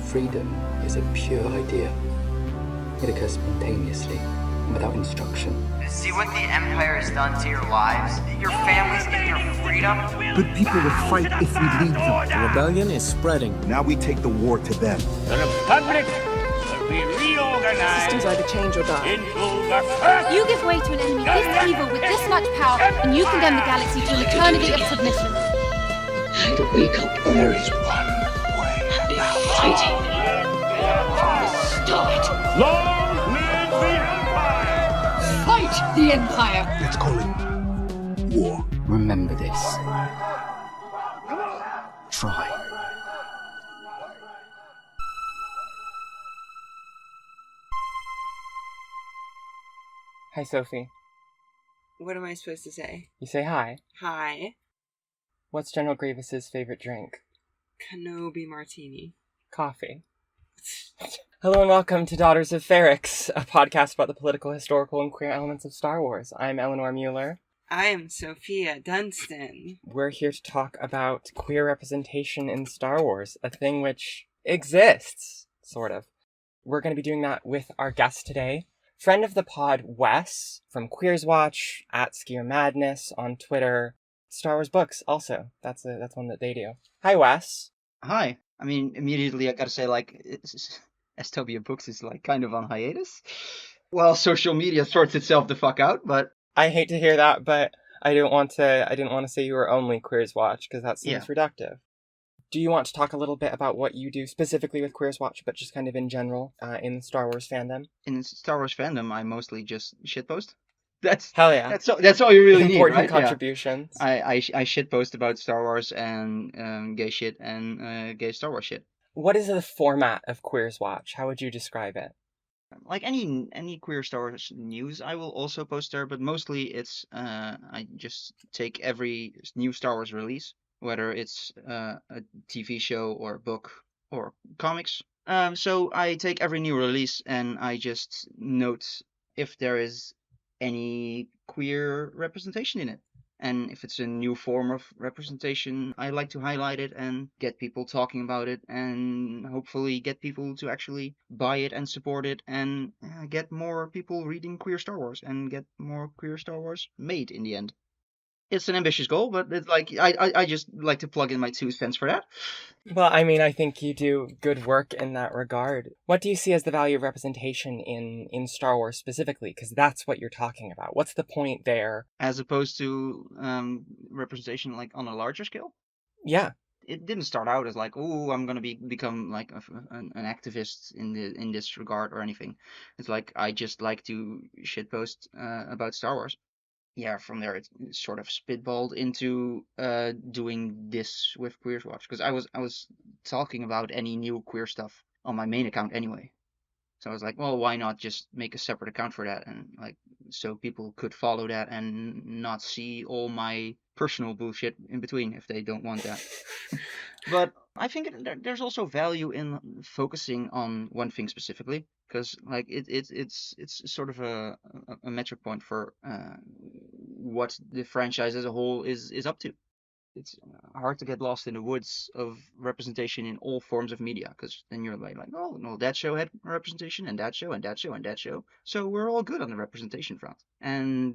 Freedom is a pure idea. It occurs spontaneously and without instruction. See what the Empire has done to your lives, your families, and your freedom? Good people will fight if we lead them. The rebellion is spreading. Now we take the war to them. The Republic will be reorganized. Systems either change or die. Into the first. You give way to an enemy this evil with this much power, and you condemn the galaxy to an eternity of submission. And to wake up. There is one way. They are fighting from the start. Long live the Empire! Fight the Empire! Let's call it war. Remember this. Try. Hi, Sophie. What am I supposed to say? You say hi. Hi. What's General Grievous's favorite drink? Kenobi Martini. Coffee. Hello and welcome to Daughters of Ferrix, a podcast about the political, historical, and queer elements of Star Wars. I'm Eleanor Mueller. I am Sophia Dunstan. We're here to talk about queer representation in Star Wars, a thing which exists, sort of. We're going to be doing that with our guest today, friend of the pod, Wes, from QueerSWatch, at Skier Madness on Twitter, Star Wars Books also. That's one that they do. Hi, Wes. Hi. I mean, immediately I gotta say, like, Estobia Books is, like, kind of on hiatus. Well, social media sorts itself the fuck out, but... I hate to hear that, but I didn't want to say you were only QueerSWatch, because that seems reductive. Do you want to talk a little bit about what you do specifically with QueerSWatch, but just kind of in general, in Star Wars fandom? In Star Wars fandom, I mostly just shitpost. That's Hell yeah. That's all you really need, Important right? contributions. Yeah. I shitpost about Star Wars and gay shit and gay Star Wars shit. What is the format of QueerSWatch? How would you describe it? Like any queer Star Wars news, I will also post there, but mostly it's I just take every new Star Wars release, whether it's a TV show or a book or comics. So I take every new release and I just note if there is any queer representation in it. And if it's a new form of representation, I like to highlight it and get people talking about it and hopefully get people to actually buy it and support it and get more people reading queer Star Wars and get more queer Star Wars made in the end. It's an ambitious goal, but it's like I just like to plug in my 2 cents for that. Well, I mean, I think you do good work in that regard. What do you see as the value of representation in Star Wars specifically? Because that's what you're talking about. What's the point there? As opposed to representation like on a larger scale? Yeah. It didn't start out as like, oh, I'm gonna become like an activist in this regard or anything. It's like I just like to shitpost about Star Wars. Yeah, from there it sort of spitballed into doing this with QueerSWatch, because I was talking about any new queer stuff on my main account anyway. So I was like, well, why not just make a separate account for that, and like so people could follow that and not see all my personal bullshit in between if they don't want that. But I think there's also value in focusing on one thing specifically, because like it's sort of a metric point for what the franchise as a whole is up to. It's hard to get lost in the woods of representation in all forms of media, because then you're like, oh, no, that show had representation, and that show, and that show, and that show. So we're all good on the representation front. And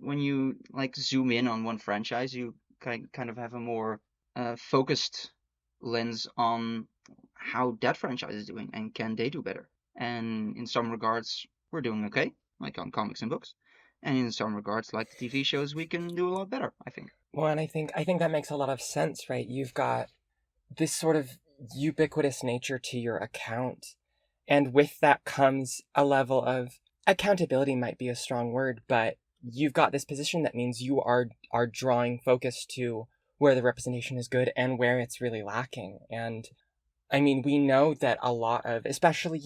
when you like zoom in on one franchise, you kind of have a more focused lens on how that franchise is doing, and can they do better. And in some regards, we're doing okay, like on comics and books. And in some regards, like the TV shows, we can do a lot better, I think. Well, and I think that makes a lot of sense, right? You've got this sort of ubiquitous nature to your account. And with that comes a level of accountability, might be a strong word, but you've got this position that means you are drawing focus to where the representation is good and where it's really lacking. And I mean, we know that a lot of, especially,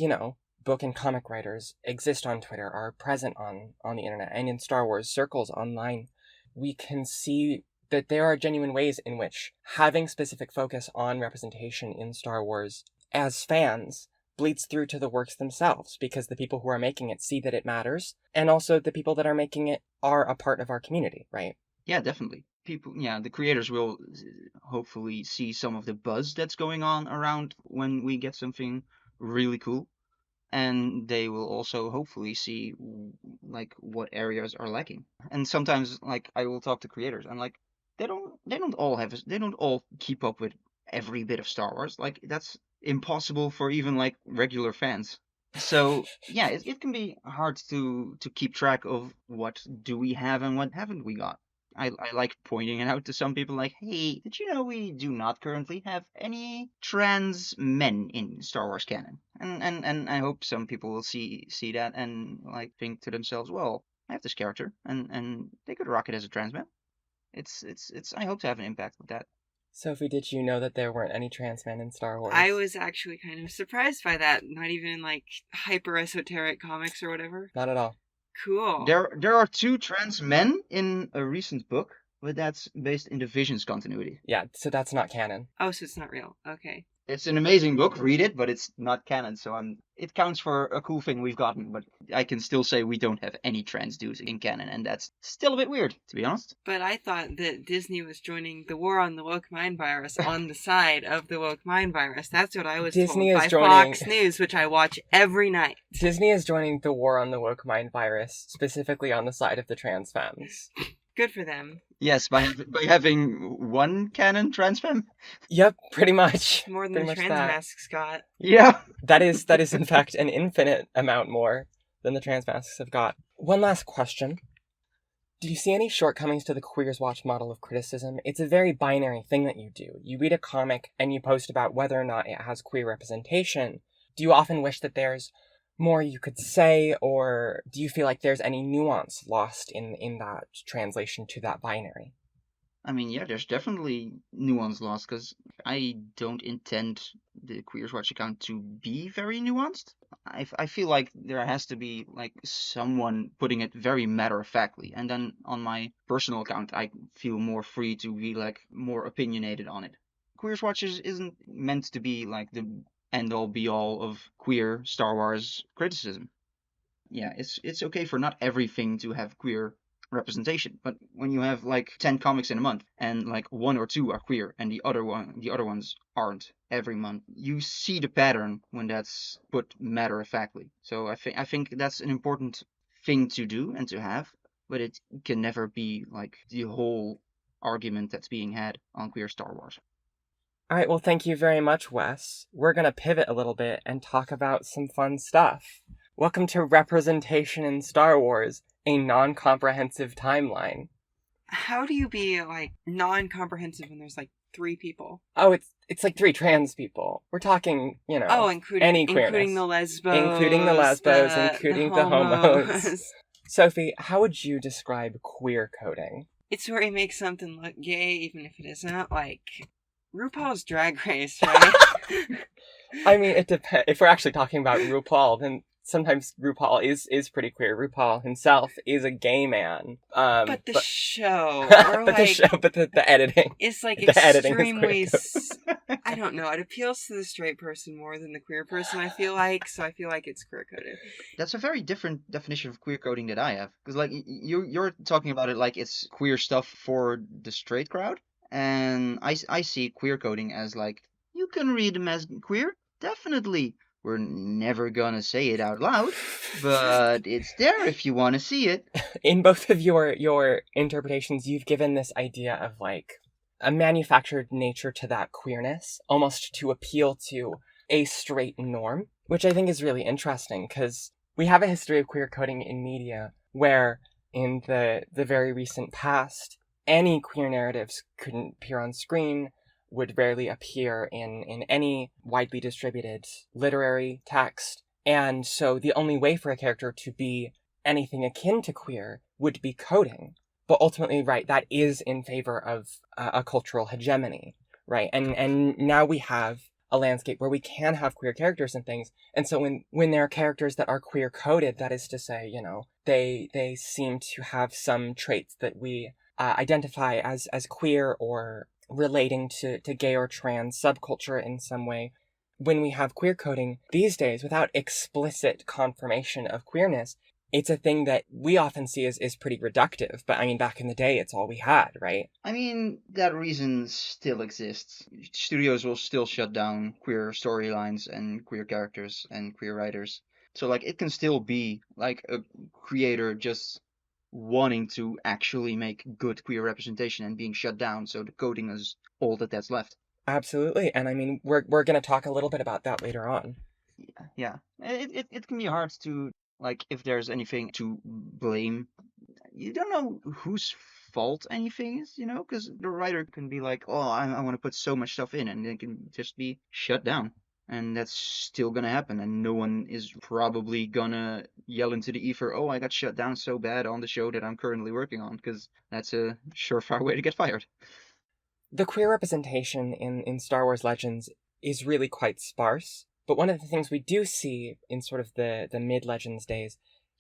book and comic writers exist on Twitter, are present on the internet and in Star Wars circles online. We can see that there are genuine ways in which having specific focus on representation in Star Wars as fans bleeds through to the works themselves, because the people who are making it see that it matters, and also the people that are making it are a part of our community, right? Yeah, definitely. people, the creators will hopefully see some of the buzz that's going on around when we get something really cool, and they will also hopefully see like what areas are lacking. And sometimes like I will talk to creators and like they don't all keep up with every bit of Star Wars. Like that's impossible for even like regular fans. So yeah, it can be hard to keep track of what do we have and what haven't we got. I like pointing it out to some people like, hey, did you know we do not currently have any trans men in Star Wars canon? And I hope some people will see that and like think to themselves, well, I have this character and they could rock it as a trans man. It's I hope to have an impact with that. Sophie, did you know that there weren't any trans men in Star Wars? I was actually kind of surprised by that. Not even in like hyper esoteric comics or whatever. Not at all. Cool. There are 2 trans men in a recent book, but that's based in the Visions continuity. Yeah, so that's not canon. Oh, so it's not real. Okay. It's an amazing book, read it, but it's not canon, so it counts for a cool thing we've gotten, but I can still say we don't have any trans dudes in canon, and that's still a bit weird, to be honest. But I thought that Disney was joining the war on the woke mind virus on the side of the woke mind virus. That's what I was told by Fox News, which I watch every night. Disney is joining the war on the woke mind virus, specifically on the side of the trans femmes. Good for them. Yes, by having one canon trans femme? Yep, pretty much. More than the trans masks got. Yeah. That is in fact an infinite amount more than the trans masks have got. One last question. Do you see any shortcomings to the QueerSWatch model of criticism? It's a very binary thing that you do. You read a comic and you post about whether or not it has queer representation. Do you often wish that there's more you could say, or do you feel like there's any nuance lost in that translation to that binary? I mean, yeah, there's definitely nuance lost, because I don't intend the QueerSWatch account to be very nuanced. I feel like there has to be, like, someone putting it very matter-of-factly, and then on my personal account, I feel more free to be, like, more opinionated on it. QueerSWatch isn't meant to be, like, the end-all be-all of queer Star Wars criticism. Yeah, it's okay for not everything to have queer representation, but when you have like 10 comics in a month and like 1 or 2 are queer and the other ones aren't every month, you see the pattern when that's put matter-of-factly. So I think that's an important thing to do and to have, but it can never be like the whole argument that's being had on queer Star Wars. All right, well, thank you very much, Wes. We're going to pivot a little bit and talk about some fun stuff. Welcome to Representation in Star Wars, a non-comprehensive timeline. How do you be, like, non-comprehensive when there's, like, 3 people? Oh, it's like 3 trans people. We're talking, any queerness. Including the lesbos. Including the homos. Sophie, how would you describe queer coding? It's where you make something look gay, even if it isn't, like RuPaul's Drag Race, right? I mean, it depends. If we're actually talking about RuPaul, then sometimes RuPaul is pretty queer. RuPaul himself is a gay man. But the show, or but the editing, it's like the extremely. I don't know. It appeals to the straight person more than the queer person. I feel like, so I feel like it's queer coded. That's a very different definition of queer coding that I have, because like you're talking about it like it's queer stuff for the straight crowd, and I see queer coding as like, you can read them as queer, definitely. We're never gonna say it out loud, but it's there if you want to see it. In both of your interpretations, you've given this idea of like a manufactured nature to that queerness, almost to appeal to a straight norm, which I think is really interesting, because we have a history of queer coding in media where in the very recent past, any queer narratives couldn't appear on screen, would rarely appear in any widely distributed literary text, and so the only way for a character to be anything akin to queer would be coding. But ultimately, right, that is in favor of a cultural hegemony, right? And now we have a landscape where we can have queer characters and things, and so when there are characters that are queer coded, that is to say, they seem to have some traits that we identify as queer or relating to gay or trans subculture in some way. When we have queer coding these days, without explicit confirmation of queerness, it's a thing that we often see is pretty reductive. But I mean, back in the day, it's all we had, right? I mean, that reason still exists. Studios will still shut down queer storylines and queer characters and queer writers. So, like, it can still be, like, a creator just wanting to actually make good queer representation and being shut down, so the coding is all that's left. Absolutely. And I mean, we're going to talk a little bit about that later on. Yeah. It can be hard to, like, if there's anything to blame, you don't know whose fault anything is, you know, because the writer can be like, oh, I want to put so much stuff in, and it can just be shut down. And that's still gonna happen, and no one is probably gonna yell into the ether, oh, I got shut down so bad on the show that I'm currently working on, because that's a surefire way to get fired. The queer representation in Star Wars Legends is really quite sparse, but one of the things we do see in sort of the mid-Legends days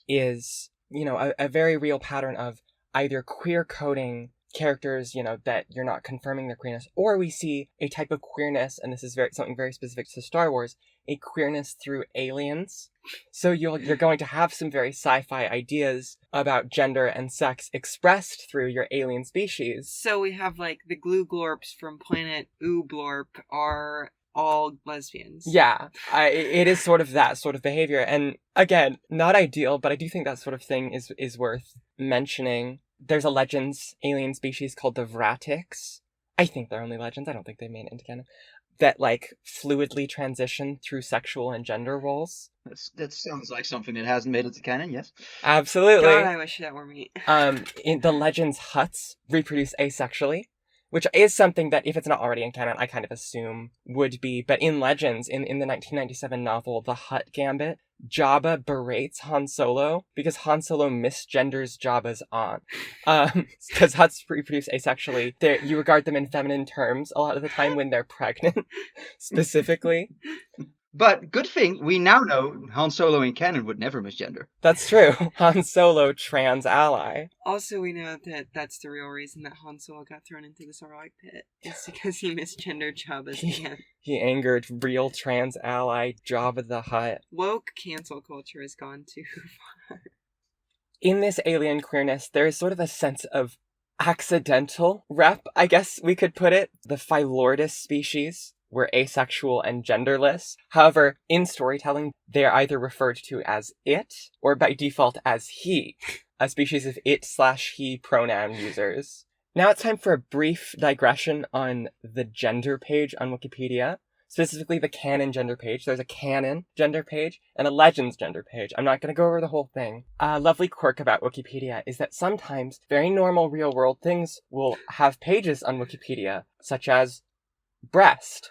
is, you know, a very real pattern of either queer coding characters, you know, that you're not confirming their queerness, or we see a type of queerness, and this is something very specific to Star Wars, a queerness through aliens. So you're going to have some very sci-fi ideas about gender and sex expressed through your alien species. So we have, like, the glue glorps from planet Ooblorp are all lesbians. Yeah, it is sort of that sort of behavior, and again, not ideal, but I do think that sort of thing is worth mentioning. There's a Legends alien species called the Vratics. I think they're only Legends. I don't think they made it into canon. That, like, fluidly transition through sexual and gender roles. That sounds like something that hasn't made it to canon, yes. Absolutely. God, I wish that were me. In the Legends Hutts reproduce asexually, which is something that, if it's not already in canon, I kind of assume would be. But in Legends, in the 1997 novel The Hutt Gambit, Jabba berates Han Solo because Han Solo misgenders Jabba's aunt. Because Hutts reproduce asexually. You regard them in feminine terms a lot of the time when they're pregnant, specifically. But good thing, we now know Han Solo in canon would never misgender. That's true. Han Solo, trans ally. Also, we know that that's the real reason that Han Solo got thrown into the Sarlacc pit. It's because he misgendered Jabba's aunt. He angered real trans ally Jabba the Hutt. Woke cancel culture has gone too far. In this alien queerness, there is sort of a sense of accidental rep, I guess we could put it. The Philordis species were asexual and genderless. However, in storytelling, they are either referred to as it, or by default as he, a species of it/he pronoun users. Now it's time for a brief digression on the gender page on Wikipedia, specifically the canon gender page. There's a canon gender page and a Legends gender page. I'm not going to go over the whole thing. A lovely quirk about Wikipedia is that sometimes very normal real-world things will have pages on Wikipedia, such as breast.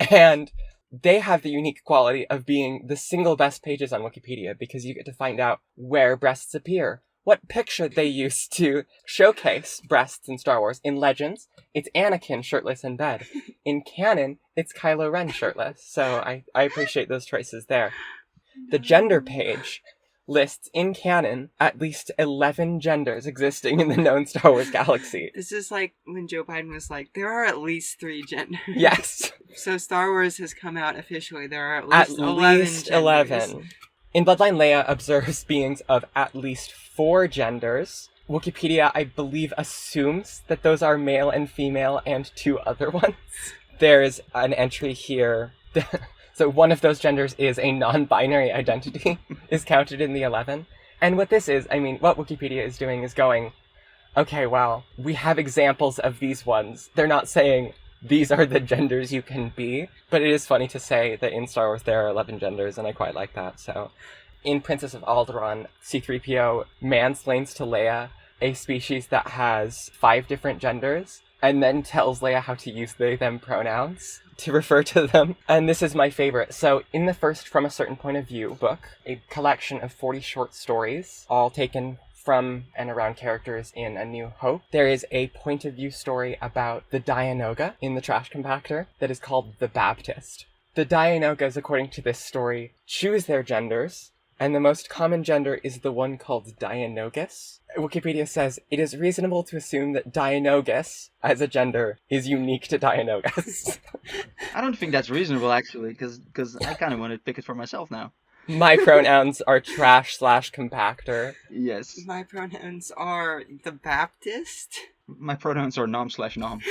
And they have the unique quality of being the single best pages on Wikipedia because you get to find out where breasts appear, what picture they use to showcase breasts in Star Wars. In Legends, it's Anakin shirtless in bed. In canon, it's Kylo Ren shirtless. So I appreciate those choices there. The gender page lists in canon at least 11 genders existing in the known Star Wars galaxy. This is like when Joe Biden was like, there are at least 3 genders. Yes. So Star Wars has come out officially. There are at least 11 genders. 11. In Bloodline, Leia observes beings of at least 4 genders. Wikipedia, I believe, assumes that those are male and female and 2 other ones. There's an entry here. So one of those genders is a non-binary identity, is counted in the 11. And what this is, I mean, what Wikipedia is doing is going, okay, well, we have examples of these ones. They're not saying these are the genders you can be, but it is funny to say that in Star Wars there are 11 genders, and I quite like that. So in Princess of Alderaan, C-3PO mansplains to Leia a species that has 5 different genders, and then tells Leia how to use they, them pronouns to refer to them. And this is my favorite. So in the first From a Certain Point of View book, a collection of 40 short stories, all taken from and around characters in A New Hope, there is a point of view story about the Dianoga in the trash compactor that is called The Baptist. The Dianogas, according to this story, choose their genders, and the most common gender is the one called Dianogus. Wikipedia says, it is reasonable to assume that Dianogus, as a gender, is unique to Dianogus. I don't think that's reasonable, actually, because I kind of want to pick it for myself now. My pronouns are trash/compactor. Yes. My pronouns are the Baptist. My pronouns are nom/nom.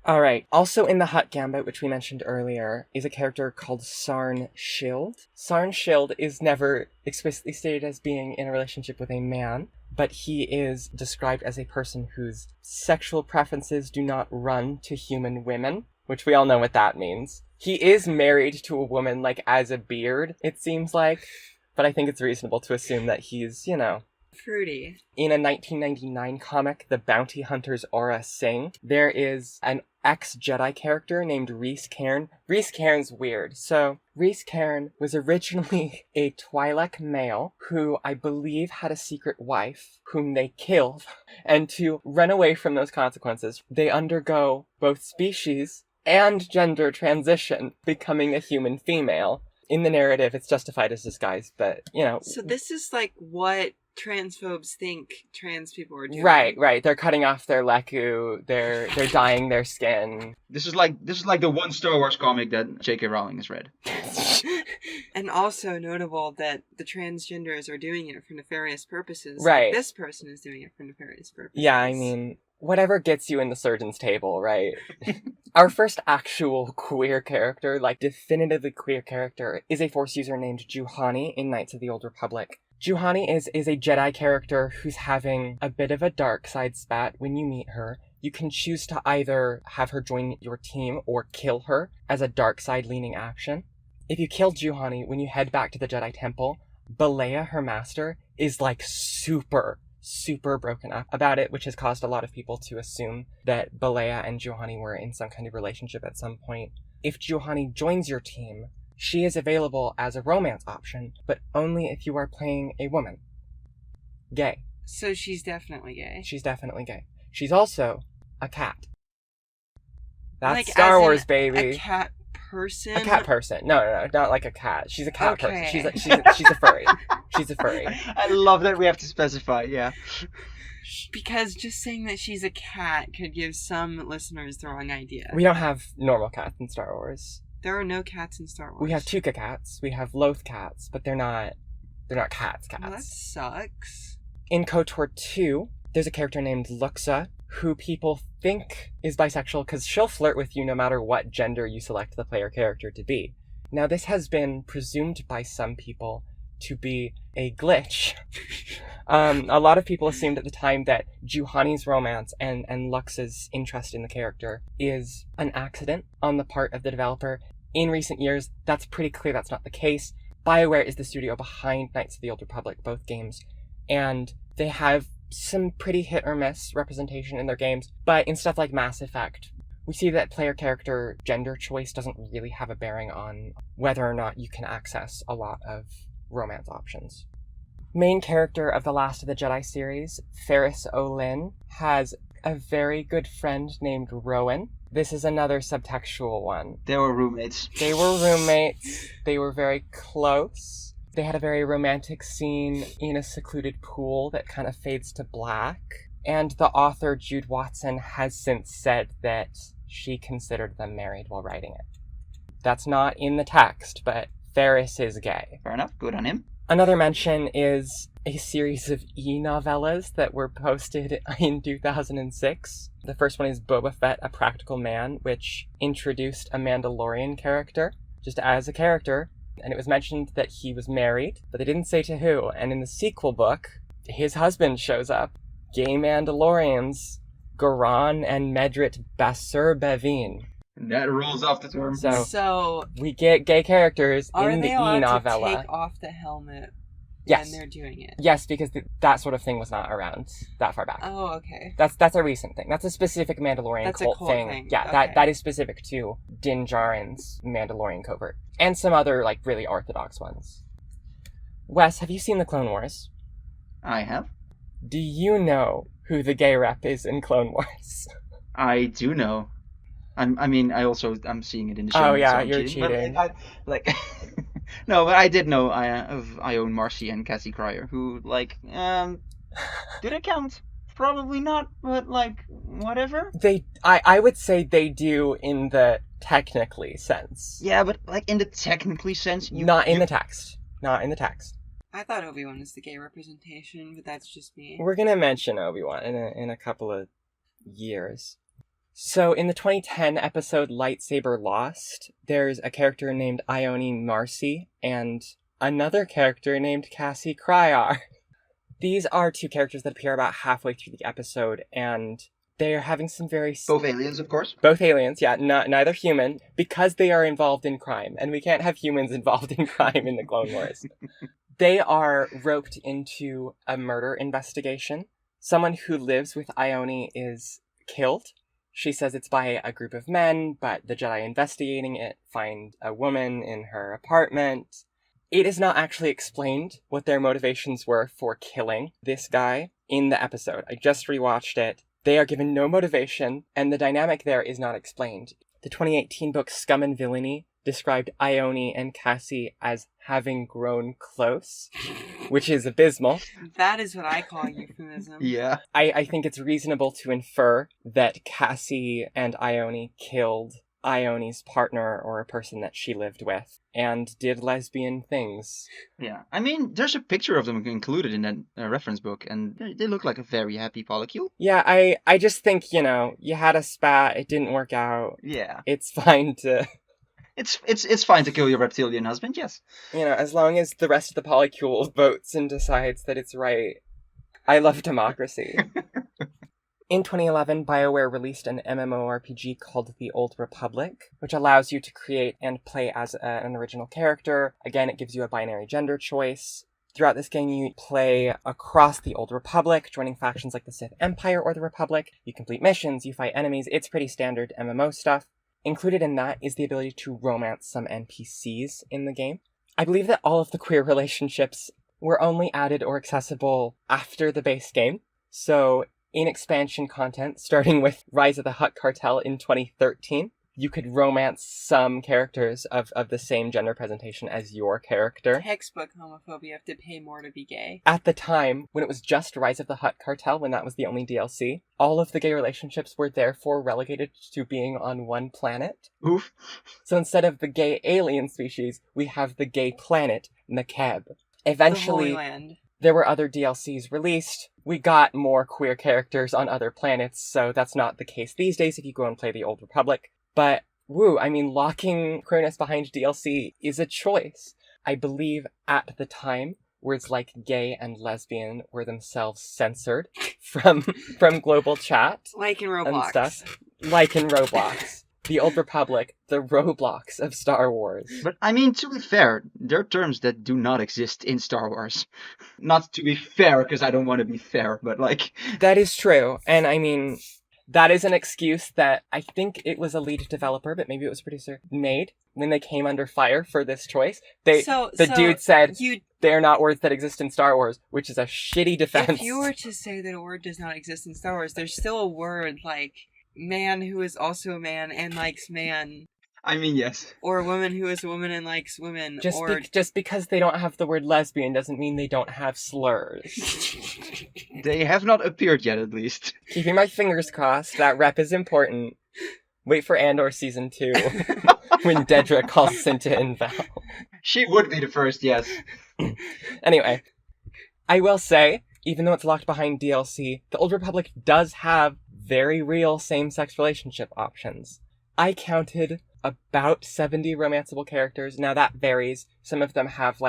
All right. Also in the Hut Gambit, which we mentioned earlier, is a character called Sarn Schild. Sarn Schild is never explicitly stated as being in a relationship with a man, but he is described as a person whose sexual preferences do not run to human women, which we all know what that means. He is married to a woman, like, as a beard, it seems like, but I think it's reasonable to assume that he's, you know... Fruity. In a 1999 comic, The Bounty Hunter's Aura Sing, there is an ex-Jedi character named Rhys Cairn. Rhys Cairn's weird. So, Rhys Cairn was originally a Twi'lek male who I believe had a secret wife whom they killed. And to run away from those consequences, they undergo both species and gender transition, becoming a human female. In the narrative, it's justified as disguise, but, you know... So this is like what transphobes think trans people are doing. Right. They're cutting off their leku, they're dyeing their skin. This is like the one Star Wars comic that J.K. Rowling has read. And also notable that the transgenders are doing it for nefarious purposes. Right. Like this person is doing it for nefarious purposes. Yeah, I mean, whatever gets you in the surgeon's table, right? Our first actual queer character, like definitively queer character, is a Force user named Juhani in Knights of the Old Republic. Juhani is a Jedi character who's having a bit of a dark side spat when you meet her. You can choose to either have her join your team or kill her as a dark side leaning action. If you kill Juhani, when you head back to the Jedi Temple, Balea, her master, is like super broken up about it, which has caused a lot of people to assume that Balea and Juhani were in some kind of relationship at some point. If Juhani joins your team, she is available as a romance option, but only if you are playing a woman. Gay. So she's definitely gay. She's definitely gay. She's also a cat. That's like, Star Wars, baby. A cat person? A cat person. No, not like a cat. She's a cat Okay. person. She's a furry. She's a furry. I love that we have to specify, yeah. Because just saying that she's a cat could give some listeners the wrong idea. We don't have normal cats in Star Wars. There are no cats in Star Wars. We have Tuca cats. We have Loth cats, but they're not cats. Well, that sucks. In KOTOR 2, there's a character named Luxa, who people think is bisexual because she'll flirt with you no matter what gender you select the player character to be. Now, this has been presumed by some people to be a glitch. A lot of people assumed at the time that Juhani's romance and Luxa's interest in the character is an accident on the part of the developer. In recent years, that's pretty clear that's not the case. BioWare is the studio behind Knights of the Old Republic, both games, and they have some pretty hit or miss representation in their games, but in stuff like Mass Effect, we see that player character gender choice doesn't really have a bearing on whether or not you can access a lot of romance options. Main character of the Last of the Jedi series, Ferris Olin, has a very good friend named Rowan. This is another subtextual one. They were roommates. They were roommates. They were very close. They had a very romantic scene in a secluded pool that kind of fades to black. And the author, Jude Watson, has since said that she considered them married while writing it. That's not in the text, but Ferris is gay. Fair enough. Good on him. Another mention is a series of e-novellas that were posted in 2006. The first one is Boba Fett, A Practical Man, which introduced a Mandalorian character, just as a character, and it was mentioned that he was married, but they didn't say to who, and in the sequel book, his husband shows up. Gay Mandalorians, Garan and Medrit Basur Bevin. That rolls off the tongue. So we get gay characters in the e-novella. Are they allowed to take off the helmet when they're doing it? Yes, because that sort of thing was not around that far back. Oh, okay. That's a recent thing. That's a specific Mandalorian cult thing. Yeah, okay. that is specific to Din Djarin's Mandalorian covert. And some other, like, really orthodox ones. Wes, have you seen the Clone Wars? I have. Do you know who the gay rep is in Clone Wars? I do know. I'm seeing it in the show. Oh yeah, so you're cheating. No, but I did know of Ione Marcy and Cassie Cryer, who do they count? Probably not, but whatever. I would say they do in the technically sense. Yeah, but like in the technically sense, Not in the text. Not in the text. I thought Obi-Wan was the gay representation, but that's just me. We're gonna mention Obi-Wan in a couple of years. So in the 2010 episode Lightsaber Lost, there's a character named Ione Marcy and another character named Cassie Cryar. These are two characters that appear about halfway through the episode, and they are having some very... Both aliens, of course. Both aliens, yeah, neither human, because they are involved in crime, and we can't have humans involved in crime in the Clone Wars. They are roped into a murder investigation. Someone who lives with Ione is killed. She says it's by a group of men, but the Jedi investigating it find a woman in her apartment. It is not actually explained what their motivations were for killing this guy in the episode. I just rewatched it. They are given no motivation, and the dynamic there is not explained. The 2018 book Scum and Villainy described Ione and Cassie as having grown close, which is abysmal. That is what I call euphemism. Yeah. I think it's reasonable to infer that Cassie and Ione killed Ione's partner or a person that she lived with and did lesbian things. Yeah. I mean, there's a picture of them included in that reference book, and they look like a very happy polycule. Yeah, I just think, you had a spat, it didn't work out. Yeah. It's fine to... It's fine to kill your reptilian husband, yes. As long as the rest of the polycule votes and decides that it's right. I love democracy. In 2011, BioWare released an MMORPG called The Old Republic, which allows you to create and play as an original character. Again, it gives you a binary gender choice. Throughout this game, you play across the Old Republic, joining factions like the Sith Empire or the Republic. You complete missions, you fight enemies. It's pretty standard MMO stuff. Included in that is the ability to romance some NPCs in the game. I believe that all of the queer relationships were only added or accessible after the base game. So in expansion content, starting with Rise of the Hutt Cartel in 2013, you could romance some characters of the same gender presentation as your character. Textbook homophobia, you have to pay more to be gay. At the time, when it was just Rise of the Hutt Cartel, when that was the only DLC, all of the gay relationships were therefore relegated to being on one planet. Oof. So instead of the gay alien species, we have the gay planet, Nakeb. Eventually, The Holy Land. There were other DLCs released. We got more queer characters on other planets, so that's not the case these days if you go and play the Old Republic. But, locking queerness behind DLC is a choice. I believe at the time, words like gay and lesbian were themselves censored from global chat. Like in And Roblox. stuff. Like in Roblox. The Old Republic, the Roblox of Star Wars. But I mean, to be fair, there are terms that do not exist in Star Wars. Not to be fair, because I don't want to be fair, but like... That is true, and I mean... That is an excuse that I think it was a lead developer, but maybe it was a producer, made when they came under fire for this choice. The dude said they're not words that exist in Star Wars, which is a shitty defense. If you were to say that a word does not exist in Star Wars, there's still a word like man who is also a man and likes man. I mean, yes. Or a woman who is a woman and likes women. Just because they don't have the word lesbian doesn't mean they don't have slurs. They have not appeared yet, at least. Keeping my fingers crossed, that rep is important. Wait for Andor Season 2, when Dedra calls Cinta and Val. She would be the first, yes. Anyway, I will say, even though it's locked behind DLC, the Old Republic does have very real same-sex relationship options. I counted about 70 romanceable characters. Now that varies. Some of them have,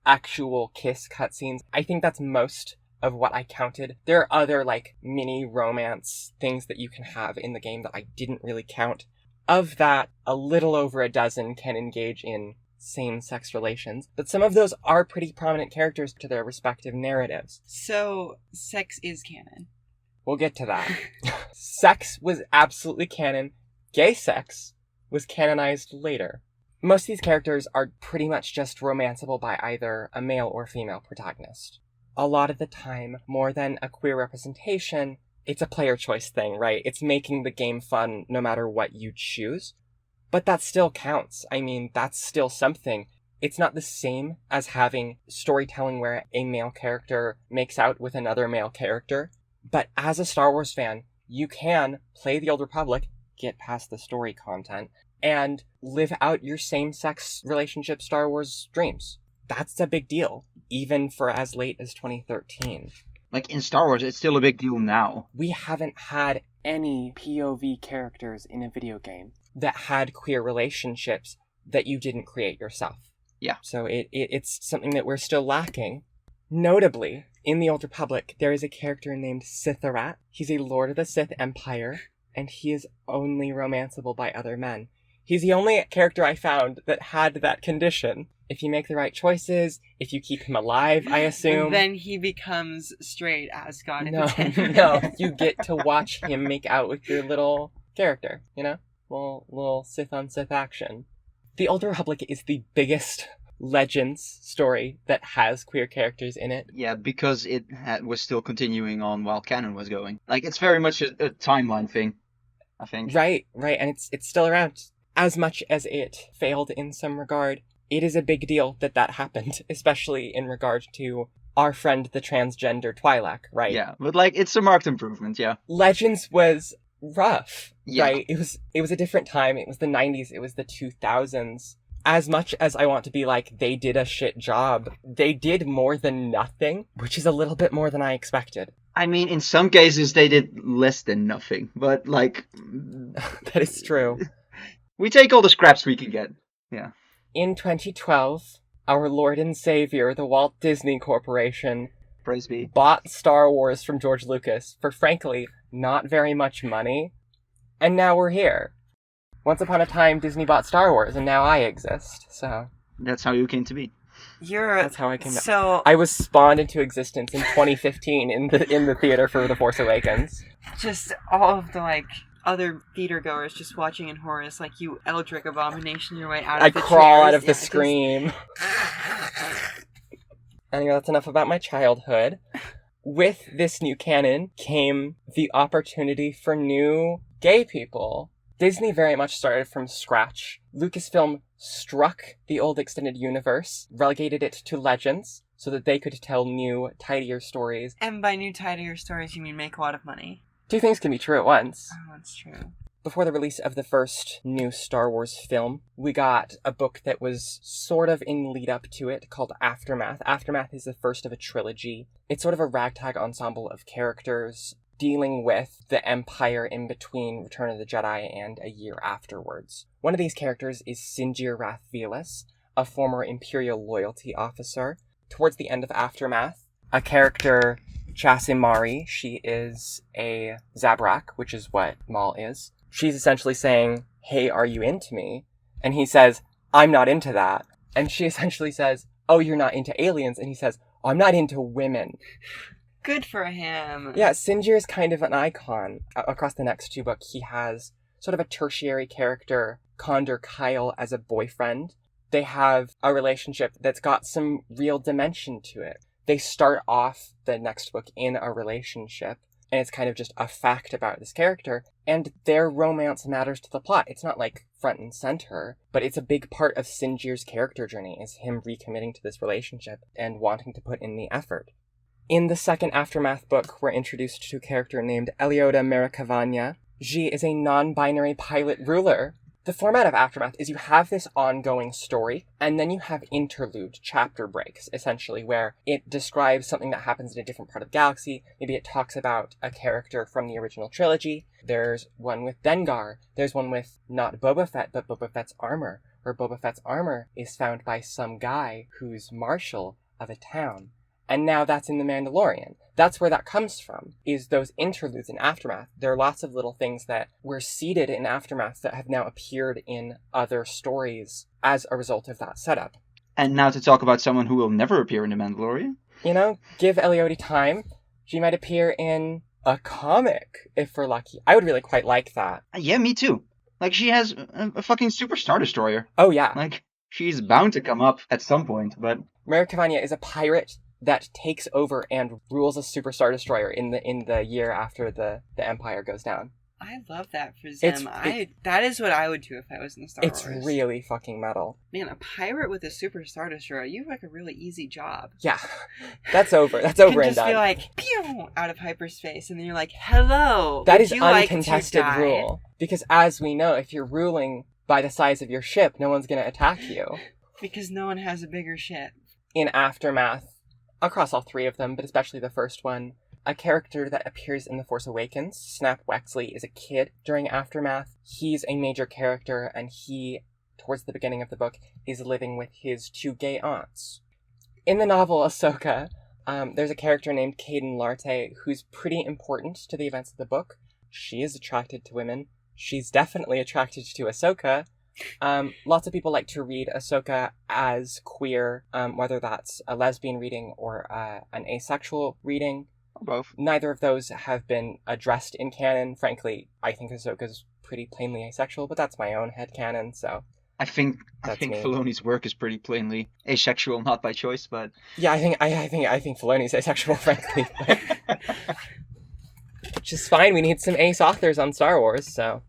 actual kiss cutscenes. I think that's most of what I counted. There are other, mini romance things that you can have in the game that I didn't really count. Of that, a little over a dozen can engage in same-sex relations, but some of those are pretty prominent characters to their respective narratives. So, sex is canon. We'll get to that. Sex was absolutely canon. Gay sex was canonized later. Most of these characters are pretty much just romanceable by either a male or female protagonist. A lot of the time, more than a queer representation, it's a player choice thing, right? It's making the game fun no matter what you choose. But that still counts. I mean, that's still something. It's not the same as having storytelling where a male character makes out with another male character. But as a Star Wars fan, you can play the Old Republic, get past the story content, and live out your same-sex relationship Star Wars dreams. That's a big deal, even for as late as 2013. Like, in Star Wars, it's still a big deal now. We haven't had any POV characters in a video game that had queer relationships that you didn't create yourself. Yeah. So it's something that we're still lacking. Notably, in the Old Republic, there is a character named Sith'Arat. He's a Lord of the Sith Empire, and he is only romanceable by other men. He's the only character I found that had that condition. If you make the right choices, if you keep him alive, I assume. Then he becomes straight as God No, you get to watch him make out with your little character, you know? Little Sith on Sith action. The Old Republic is the biggest Legends story that has queer characters in it. Yeah, because it was still continuing on while canon was going. Like, it's very much a timeline thing, I think. Right, and it's still around. As much as it failed in some regard, it is a big deal that happened, especially in regard to our friend the transgender Twi'lek, right? Yeah, but like, it's a marked improvement, yeah. Legends was rough, yeah. Right? It was a different time. It was the 90s, it was the 2000s. As much as I want to be like, they did a shit job, they did more than nothing, which is a little bit more than I expected. I mean, in some cases, they did less than nothing, but like... That is true. We take all the scraps we can get, yeah. In 2012, our Lord and Savior, the Walt Disney Corporation, praise be, bought Star Wars from George Lucas for, frankly, not very much money. And now we're here. Once upon a time, Disney bought Star Wars, and now I exist, so... That's how you came to be. That's how I came to... So... I was spawned into existence in 2015 in the theater for The Force Awakens. Just all of the, like... other theater goers just watching in horror is like, you eldritch abomination your way out of the crawl chairs. out of the scream. Anyway, that's enough about my childhood. With this new canon came the opportunity for new gay people. Disney very much started from scratch. Lucasfilm struck the old extended universe, relegated it to Legends, so that they could tell new, tidier stories. And by new, tidier stories, you mean make a lot of money. Two things can be true at once. Oh, that's true. Before the release of the first new Star Wars film, we got a book that was sort of in lead up to it called Aftermath. Aftermath is the first of a trilogy. It's sort of a ragtag ensemble of characters dealing with the Empire in between Return of the Jedi and a year afterwards. One of these characters is Sinjir Rath Velas, a former Imperial loyalty officer. Towards the end of Aftermath, a character, Chasimari, she is a Zabrak, which is what Maul is. She's essentially saying, hey, are you into me? And he says, I'm not into that. And she essentially says, oh, you're not into aliens? And he says, oh, I'm not into women. Good for him. Yeah, Sinjir is kind of an icon. Across the next two books, he has sort of a tertiary character, Condor Kyle, as a boyfriend. They have a relationship that's got some real dimension to it. They start off the next book in a relationship, and it's kind of just a fact about this character, and their romance matters to the plot. It's not like front and center, but it's a big part of Sinjir's character journey, is him recommitting to this relationship and wanting to put in the effort. In the second Aftermath book, we're introduced to a character named Elioda Merikavanya. She is a non-binary pilot ruler. The format of Aftermath is you have this ongoing story, and then you have interlude chapter breaks, essentially, where it describes something that happens in a different part of the galaxy. Maybe it talks about a character from the original trilogy. There's one with Dengar. There's one with not Boba Fett, but Boba Fett's armor, where Boba Fett's armor is found by some guy who's marshal of a town. And now that's in The Mandalorian. That's where that comes from, is those interludes in Aftermath. There are lots of little things that were seeded in Aftermath that have now appeared in other stories as a result of that setup. And now to talk about someone who will never appear in The Mandalorian. You know, give Elioda time. She might appear in a comic, if we're lucky. I would really quite like that. Yeah, me too. Like, she has a fucking Super Star Destroyer. Oh, yeah. Like, she's bound to come up at some point, but... Merikavanya is a pirate that takes over and rules a Super Star Destroyer in the year after the Empire goes down. I love that for Zim. That is what I would do if I was in the Star Wars. It's really fucking metal. Man, a pirate with a Super Star Destroyer, you have like a really easy job. Yeah, that's over. That's over and done. Just be like, pew, out of hyperspace, and then you're like, hello. That is uncontested rule. Because as we know, if you're ruling by the size of your ship, no one's going to attack you. Because no one has a bigger ship. In Aftermath, across all three of them, but especially the first one, a character that appears in The Force Awakens, Snap Wexley, is a kid during Aftermath. He's a major character, and he, towards the beginning of the book, is living with his 2 gay aunts. In the novel Ahsoka, there's a character named Caden Larte who's pretty important to the events of the book. She is attracted to women. She's definitely attracted to Ahsoka. Lots of people like to read Ahsoka as queer, whether that's a lesbian reading or an asexual reading. Both. Neither of those have been addressed in canon. Frankly, I think Ahsoka's pretty plainly asexual, but that's my own headcanon, so... I think me. Filoni's work is pretty plainly asexual, not by choice, but... Yeah, I think Filoni's asexual, frankly, but... Which is fine, we need some ace authors on Star Wars, so...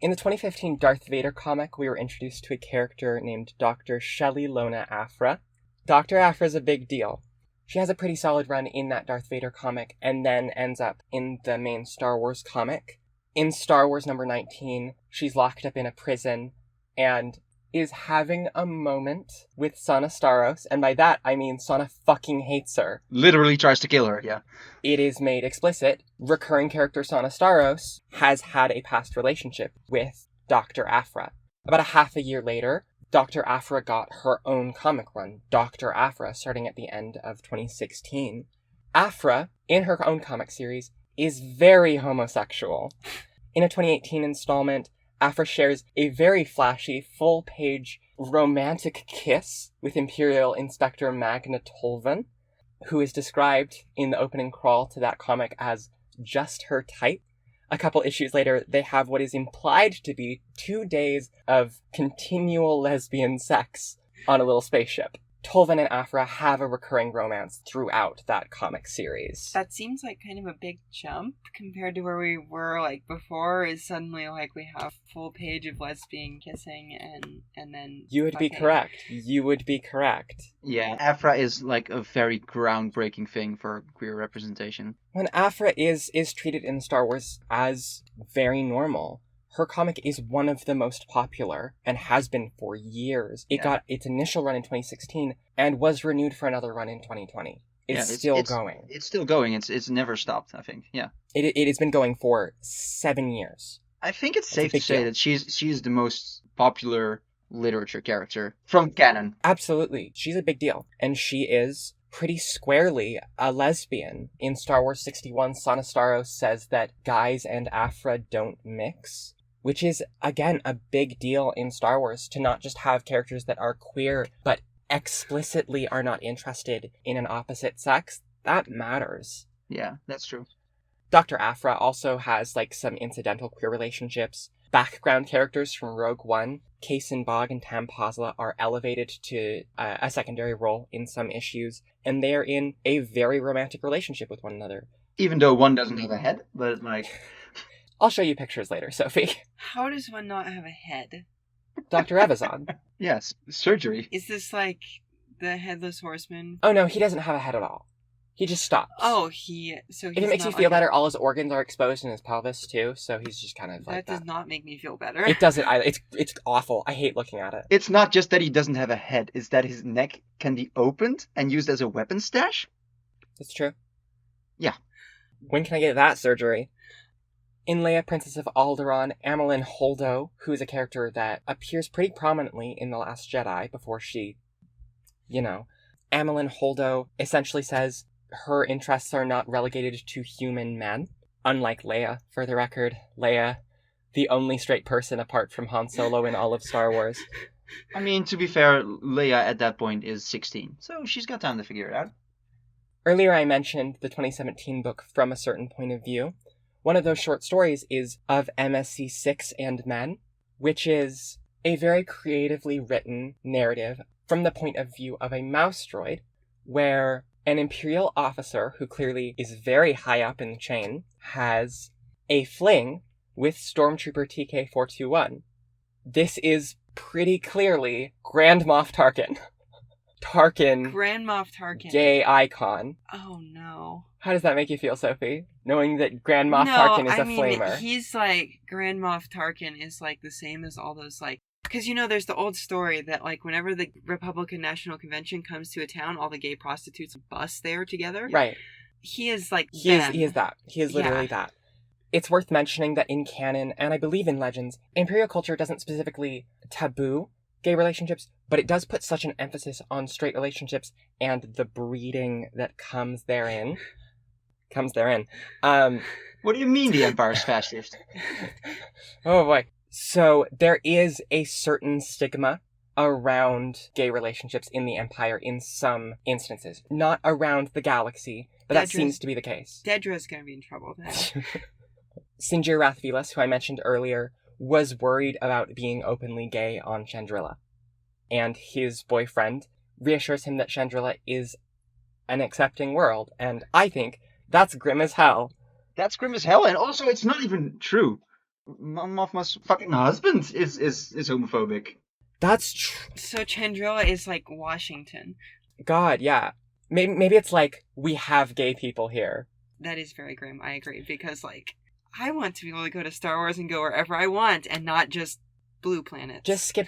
In the 2015 Darth Vader comic, we were introduced to a character named Dr. Shelley Lona Afra. Dr. Afra's a big deal. She has a pretty solid run in that Darth Vader comic, and then ends up in the main Star Wars comic. In Star Wars number 19, she's locked up in a prison, and is having a moment with Sana Starros, and by that I mean Sana fucking hates her. Literally tries to kill her, yeah. It is made explicit. Recurring character Sana Starros has had a past relationship with Dr. Afra. About a half a year later, Dr. Afra got her own comic run, Dr. Afra, starting at the end of 2016. Afra, in her own comic series, is very homosexual. In a 2018 installment, Afra shares a very flashy, full-page romantic kiss with Imperial Inspector Magna Tolvan, who is described in the opening crawl to that comic as just her type. A couple issues later, they have what is implied to be 2 days of continual lesbian sex on a little spaceship. Tolvan and Afra have a recurring romance throughout that comic series. That seems like kind of a big jump compared to where we were like before. Is suddenly like we have a full page of lesbian kissing and then you would be correct. You would be correct. Yeah, Afra is like a very groundbreaking thing for queer representation. When Afra is treated in Star Wars as very normal. Her comic is one of the most popular, and has been for years. It got its initial run in 2016, and was renewed for another run in 2020. It's still going. It's still going. It's never stopped, I think, yeah. It has been going for 7 years. I think it's safe to say that she's the most popular literature character from canon. Absolutely. She's a big deal. And she is pretty squarely a lesbian. In Star Wars 61, Sana Starros says that guys and Afra don't mix. Which is, again, a big deal in Star Wars, to not just have characters that are queer, but explicitly are not interested in an opposite sex. That matters. Yeah, that's true. Dr. Afra also has, like, some incidental queer relationships. Background characters from Rogue One, Kaysen Bog and Tam Pazla, are elevated to a secondary role in some issues, and they are in a very romantic relationship with one another. Even though one doesn't have a head, but, like... I'll show you pictures later, Sophie. How does one not have a head? Dr. Evazan. Yes, surgery. Is this like the Headless Horseman? Oh no, he doesn't have a head at all. He just stops. Oh, if it makes you feel better, all his organs are exposed in his pelvis too, so he's just kind of like that. That does not make me feel better. It doesn't either. It's awful. I hate looking at it. It's not just that he doesn't have a head, it's that his neck can be opened and used as a weapon stash. That's true. Yeah. When can I get that surgery? In Leia, Princess of Alderaan, Amilyn Holdo, who is a character that appears pretty prominently in The Last Jedi before she, Amilyn Holdo essentially says her interests are not relegated to human men. Unlike Leia, for the record. Leia, the only straight person apart from Han Solo in all of Star Wars. I mean, to be fair, Leia at that point is 16, so she's got time to figure it out. Earlier I mentioned the 2017 book From a Certain Point of View. One of those short stories is Of MSC6 and Men, which is a very creatively written narrative from the point of view of a mouse droid, where an Imperial officer, who clearly is very high up in the chain, has a fling with Stormtrooper TK-421. This is pretty clearly Grand Moff Tarkin. Grand Moff Tarkin. Gay icon. Oh no. How does that make you feel, Sophie? Knowing that Grand Moff Tarkin is a flamer. He's like, Grand Moff Tarkin is like the same as all those like Because, there's the old story that, like, whenever the Republican National Convention comes to a town, all the gay prostitutes bus there together. Right. He is like He is that. He is literally that. It's worth mentioning that in canon, and I believe in legends, Imperial culture doesn't specifically taboo gay relationships, but it does put such an emphasis on straight relationships and the breeding that comes therein. What do you mean the Empire's fascist? Oh boy. So there is a certain stigma around gay relationships in the Empire in some instances. Not around the galaxy, but that seems to be the case. Dedra's gonna be in trouble then. Sinjir Rathvelas, who I mentioned earlier, was worried about being openly gay on Chandrila. And his boyfriend reassures him that Chandrila is an accepting world. And I think that's grim as hell. That's grim as hell, and also it's not even true. Mon Mothma's fucking husband is homophobic. That's true. So Chandrila is like Washington. God, yeah. Maybe it's like, we have gay people here. That is very grim, I agree, because, like, I want to be able to go to Star Wars and go wherever I want, and not just blue planets. Just skip,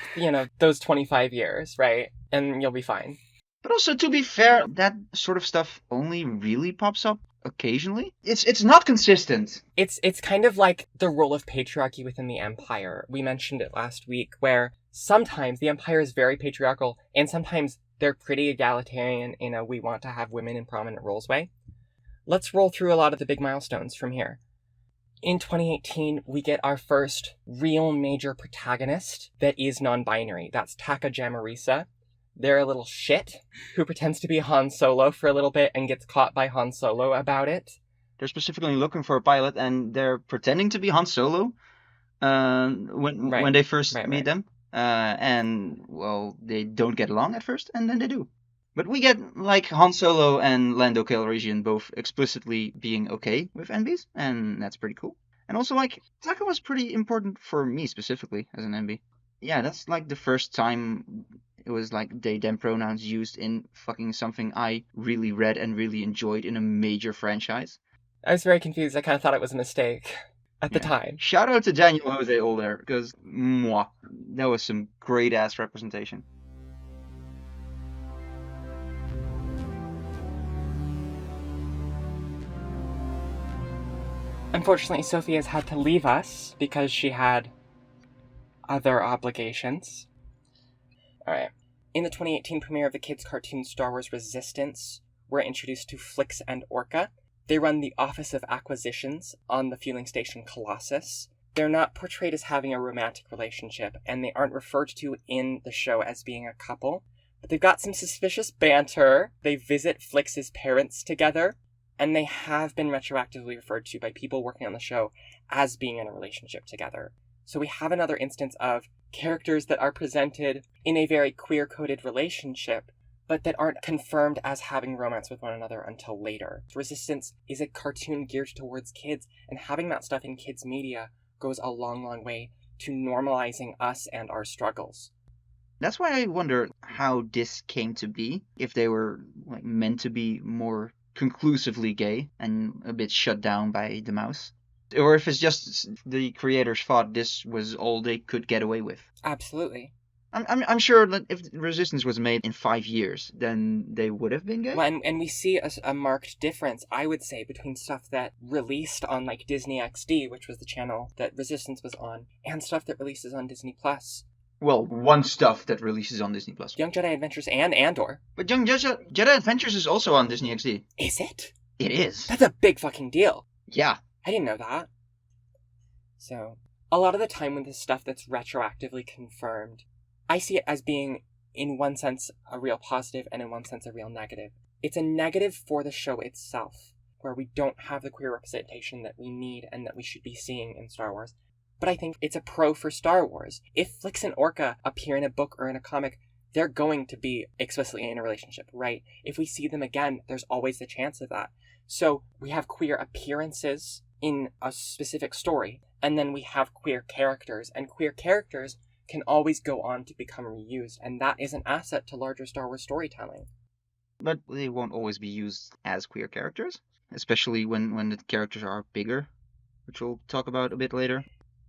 those 25 years, right? And you'll be fine. But also, to be fair, that sort of stuff only really pops up occasionally. It's not consistent. It's kind of like the role of patriarchy within the Empire. We mentioned it last week, where sometimes the Empire is very patriarchal, and sometimes they're pretty egalitarian in a we want to have women in prominent roles way. Let's roll through a lot of the big milestones from here. In 2018, we get our first real major protagonist that is non-binary. That's Taka Jamarisa. They're a little shit who pretends to be Han Solo for a little bit and gets caught by Han Solo about it. They're specifically looking for a pilot, and they're pretending to be Han Solo when they first meet them. And, well, they don't get along at first, and then they do. But we get, like, Han Solo and Lando Calrissian both explicitly being okay with NBs, and that's pretty cool. And also, like, Taka was pretty important for me specifically as an NB. Yeah, that's, like, the first time it was, like, they them pronouns used in fucking something I really read and really enjoyed in a major franchise. I was very confused. I kind of thought it was a mistake at the time. Shout out to Daniel Jose Older, because, that was some great-ass representation. Unfortunately, Sophie has had to leave us because she had other obligations. Alright. In the 2018 premiere of the kids' cartoon Star Wars Resistance, we're introduced to Flix and Orca. They run the Office of Acquisitions on the fueling station Colossus. They're not portrayed as having a romantic relationship, and they aren't referred to in the show as being a couple. But they've got some suspicious banter. They visit Flix's parents together, and they have been retroactively referred to by people working on the show as being in a relationship together. So we have another instance of characters that are presented in a very queer-coded relationship, but that aren't confirmed as having romance with one another until later. Resistance is a cartoon geared towards kids, and having that stuff in kids' media goes a long, long way to normalizing us and our struggles. That's why I wonder how this came to be, if they were meant to be more conclusively gay and a bit shut down by the mouse. Or if it's just the creators thought this was all they could get away with. Absolutely. I'm sure that if Resistance was made in 5 years, then they would have been gay. Well, and we see a marked difference, I would say, between stuff that released on Disney XD, which was the channel that Resistance was on, and stuff that releases on Disney+. Well, one stuff that releases on Disney+. Young Jedi Adventures and Andor. But Young Jedi Adventures is also on Disney XD. Is it? It is. That's a big fucking deal. Yeah. I didn't know that. So, a lot of the time with this stuff that's retroactively confirmed, I see it as being, in one sense, a real positive and in one sense a real negative. It's a negative for the show itself, where we don't have the queer representation that we need and that we should be seeing in Star Wars. But I think it's a pro for Star Wars. If Flix and Orca appear in a book or in a comic, they're going to be explicitly in a relationship, right? If we see them again, there's always the chance of that. So we have queer appearances in a specific story, and then we have queer characters, and queer characters can always go on to become reused, and that is an asset to larger Star Wars storytelling. But they won't always be used as queer characters, especially when the characters are bigger, which we'll talk about a bit later.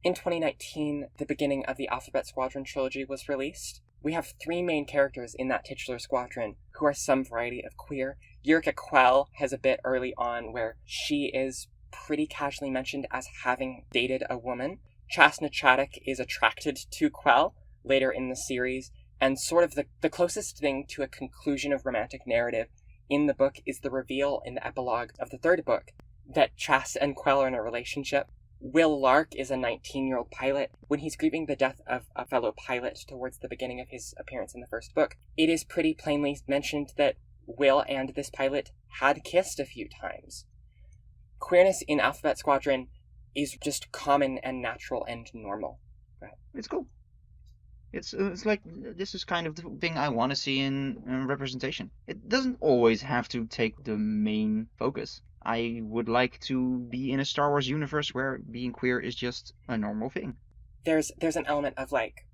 In 2019, the beginning of the Alphabet Squadron trilogy was released. We have 3 main characters in that titular squadron who are some variety of queer. Yurika Quell has a bit early on where she is pretty casually mentioned as having dated a woman. Chasna Chaddock is attracted to Quell later in the series, and sort of the closest thing to a conclusion of romantic narrative in the book is the reveal in the epilogue of the 3rd book that Chas and Quell are in a relationship. Will Lark is a 19-year-old pilot. When he's grieving the death of a fellow pilot towards the beginning of his appearance in the 1st book, it is pretty plainly mentioned that Will and this pilot had kissed a few times. Queerness in Alphabet Squadron is just common and natural and normal. It's cool. It's like, this is kind of the thing I want to see in representation. It doesn't always have to take the main focus. I would like to be in a Star Wars universe where being queer is just a normal thing. There's an element of, like,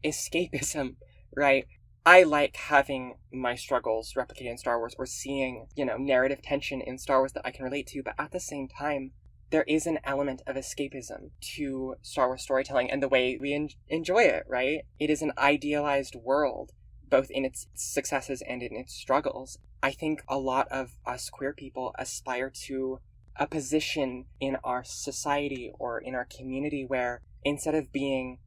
escapism, right? I like having my struggles replicated in Star Wars or seeing, narrative tension in Star Wars that I can relate to, but at the same time, there is an element of escapism to Star Wars storytelling and the way we enjoy it, right? It is an idealized world, both in its successes and in its struggles. I think a lot of us queer people aspire to a position in our society or in our community where instead of being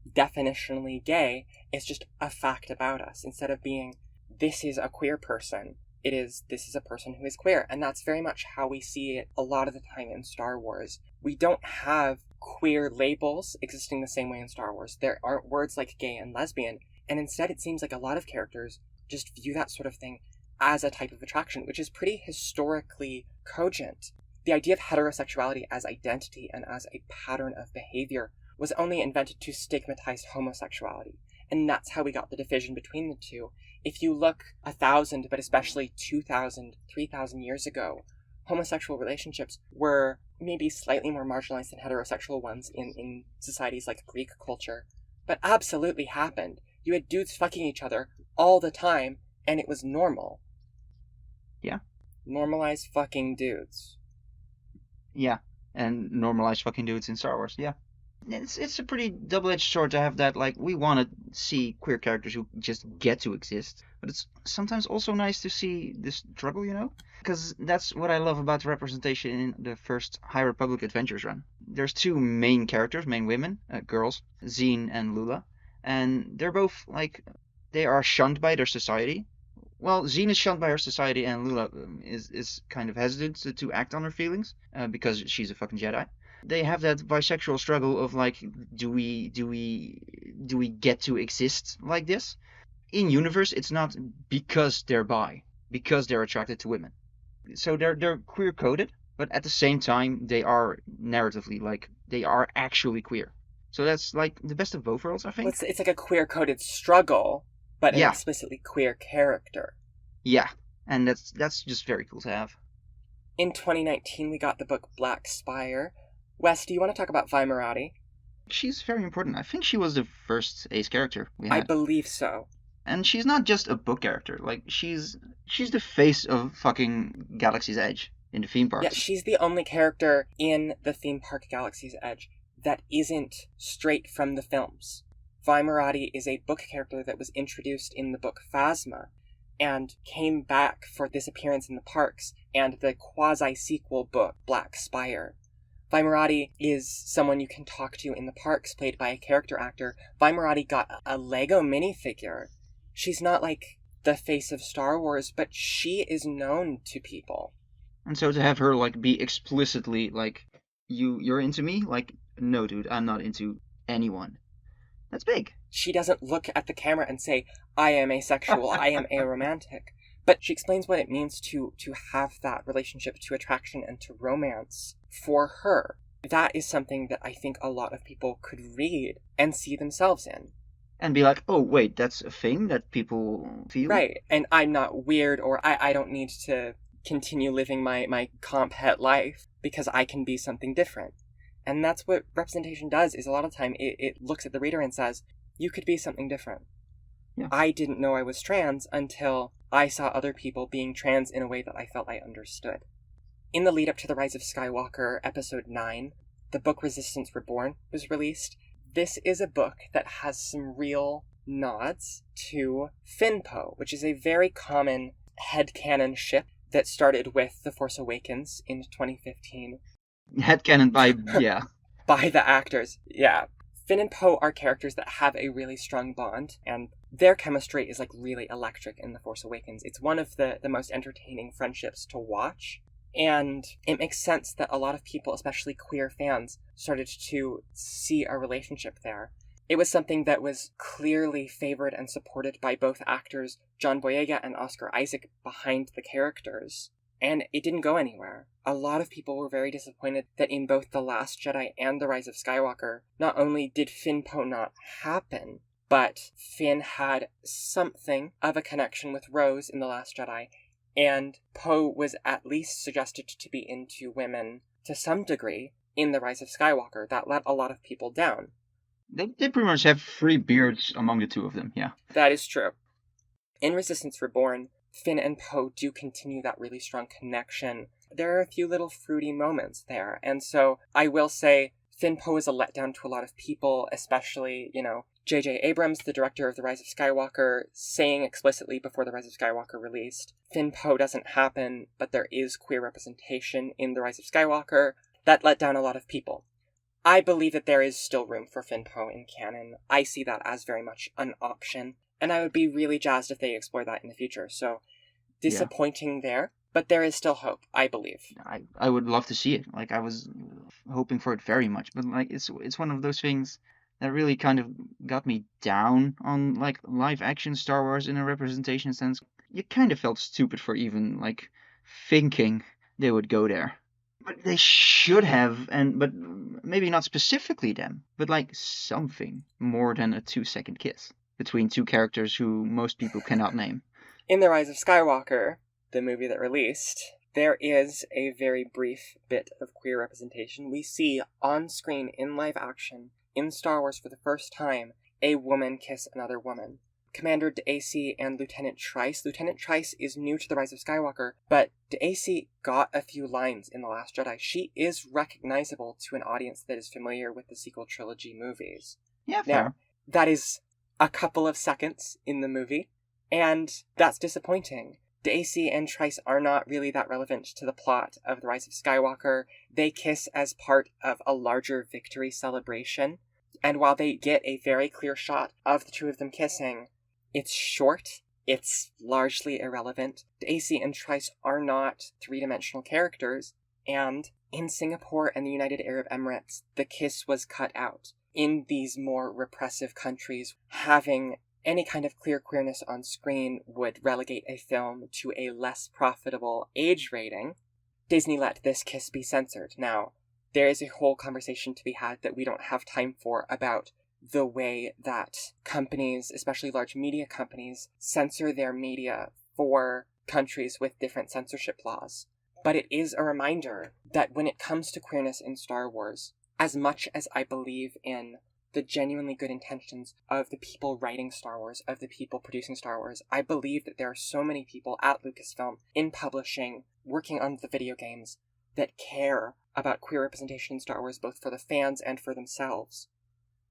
definitionally gay, it's just a fact about us. Instead of being, this is a queer person, this is a person who is queer. And that's very much how we see it a lot of the time in Star Wars. We don't have queer labels existing the same way in Star Wars. There aren't words like gay and lesbian. And instead it seems like a lot of characters just view that sort of thing as a type of attraction, which is pretty historically cogent. The idea of heterosexuality as identity and as a pattern of behavior was only invented to stigmatize homosexuality. And that's how we got the division between the two. If you look 1,000, but especially 2,000, 3,000 years ago, homosexual relationships were maybe slightly more marginalized than heterosexual ones in societies like Greek culture, but absolutely happened. You had dudes fucking each other all the time, and it was normal. Yeah. Normalized fucking dudes. Yeah, and normalized fucking dudes in Star Wars, yeah. It's a pretty double-edged sword to have that, like, we want to see queer characters who just get to exist, but it's sometimes also nice to see this struggle, Because that's what I love about the representation in the first High Republic Adventures run. There's 2 main characters, main women, girls, Zine and Lula, and they're both, like, they are shunned by their society. Well, Zine is shunned by her society, and Lula is kind of hesitant to act on her feelings, because she's a fucking Jedi. They have that bisexual struggle of, like, do we get to exist like this? In universe, it's not because they're bi, because they're attracted to women. So they're queer coded, but at the same time they are narratively, like, they are actually queer. So that's, like, the best of both worlds, I think. Well, it's like a queer coded struggle, but an Yeah. explicitly queer character. Yeah, and that's just very cool to have. In 2019, we got the book Black Spire. Wes, do you want to talk about Vi Marati? She's very important. I think she was the first ace character we had. I believe so. And she's not just a book character. Like, she's the face of fucking Galaxy's Edge in the theme parks. Yeah, she's the only character in the theme park Galaxy's Edge that isn't straight from the films. Vi Marati is a book character that was introduced in the book Phasma and came back for this appearance in the parks and the quasi-sequel book Black Spire. Vi Marati is someone you can talk to in the parks, played by a character actor. Vi Marati got a Lego minifigure. She's not like the face of Star Wars, but she is known to people. And so to have her, like, be explicitly like, you're into me? Like, no, dude, I'm not into anyone. That's big. She doesn't look at the camera and say, I am asexual, I am aromantic. But she explains what it means to have that relationship to attraction and to romance for her. That is something that I think a lot of people could read and see themselves in. And be like, oh, wait, that's a thing that people feel? Right, and I'm not weird, or I don't need to continue living my comp het life because I can be something different. And that's what representation does, is a lot of time it looks at the reader and says, you could be something different. Yeah. I didn't know I was trans until I saw other people being trans in a way that I felt I understood. In the lead up to The Rise of Skywalker, Episode 9, the book Resistance Reborn was released, this is a book that has some real nods to Finpo, which is a very common headcanon ship that started with The Force Awakens in 2015. Headcanon by, yeah. By the actors, yeah. Finn and Poe are characters that have a really strong bond, and their chemistry is like really electric in The Force Awakens. It's one of the most entertaining friendships to watch, and it makes sense that a lot of people, especially queer fans, started to see a relationship there. It was something that was clearly favored and supported by both actors, John Boyega and Oscar Isaac, behind the characters. And it didn't go anywhere. A lot of people were very disappointed that in both The Last Jedi and The Rise of Skywalker, not only did Finn-Poe not happen, but Finn had something of a connection with Rose in The Last Jedi, and Poe was at least suggested to be into women to some degree in The Rise of Skywalker. That let a lot of people down. They pretty much have 3 beards among the 2 of them, yeah. That is true. In Resistance Reborn, Finn and Poe do continue that really strong connection. There are a few little fruity moments there, and so I will say Finn-Poe is a letdown to a lot of people, especially, J.J. Abrams, the director of The Rise of Skywalker, saying explicitly before The Rise of Skywalker released, Finn-Poe doesn't happen, but there is queer representation in The Rise of Skywalker. That let down a lot of people. I believe that there is still room for Finn-Poe in canon. I see that as very much an option, and I would be really jazzed if they explore that in the future. So, disappointing there, but there is still hope, I believe. I would love to see it. Like, I was hoping for it very much, but like it's one of those things that really kind of got me down on like live action Star Wars in a representation sense. You kind of felt stupid for even like thinking they would go there. But they should have, but maybe not specifically them, but like something more than a 2-second kiss between 2 characters who most people cannot name. In The Rise of Skywalker, the movie that released, there is a very brief bit of queer representation. We see on screen in live action, in Star Wars for the first time, a woman kiss another woman. Commander D'Acy and Lieutenant Trice. Lieutenant Trice is new to The Rise of Skywalker, but D'Acy got a few lines in The Last Jedi. She is recognizable to an audience that is familiar with the sequel trilogy movies. Yeah, fair. Now, that is a couple of seconds in the movie, and that's disappointing. D'Acy and Trice are not really that relevant to the plot of The Rise of Skywalker. They kiss as part of a larger victory celebration, and while they get a very clear shot of the 2 of them kissing, it's short, it's largely irrelevant. D'Acy and Trice are not 3-dimensional characters, and in Singapore and the United Arab Emirates, the kiss was cut out. In these more repressive countries, having any kind of queerness on screen would relegate a film to a less profitable age rating. Disney let this kiss be censored. Now, there is a whole conversation to be had that we don't have time for about the way that companies, especially large media companies, censor their media for countries with different censorship laws. But it is a reminder that when it comes to queerness in Star Wars, as much as I believe in the genuinely good intentions of the people writing Star Wars, of the people producing Star Wars, I believe that there are so many people at Lucasfilm, in publishing, working on the video games, that care about queer representation in Star Wars, both for the fans and for themselves.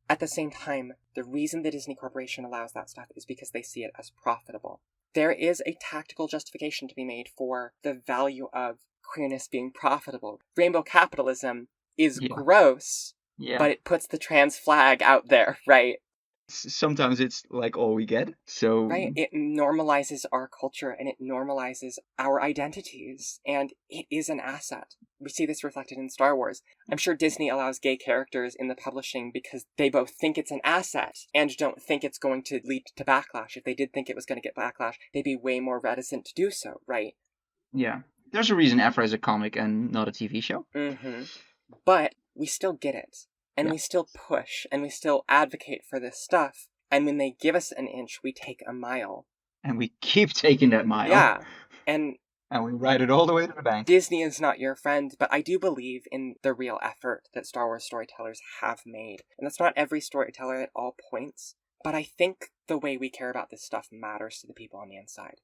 At the same time, the reason the Disney Corporation allows that stuff is because they see it as profitable. There is a tactical justification to be made for the value of queerness being profitable. Rainbow capitalism is gross, but it puts the trans flag out there, right? Sometimes it's like all we get, so... Right, it normalizes our culture and it normalizes our identities, and it is an asset. We see this reflected in Star Wars. I'm sure Disney allows gay characters in the publishing because they both think it's an asset and don't think it's going to lead to backlash. If they did think it was going to get backlash, they'd be way more reticent to do so, right? Yeah. There's a reason Afra is a comic and not a TV show. Mm-hmm. But we still get it. And we still push, and we still advocate for this stuff. And when they give us an inch, we take a mile. And we keep taking that mile. Yeah. And we ride it all the way to the bank. Disney is not your friend, but I do believe in the real effort that Star Wars storytellers have made. And that's not every storyteller at all points, but I think the way we care about this stuff matters to the people on the inside.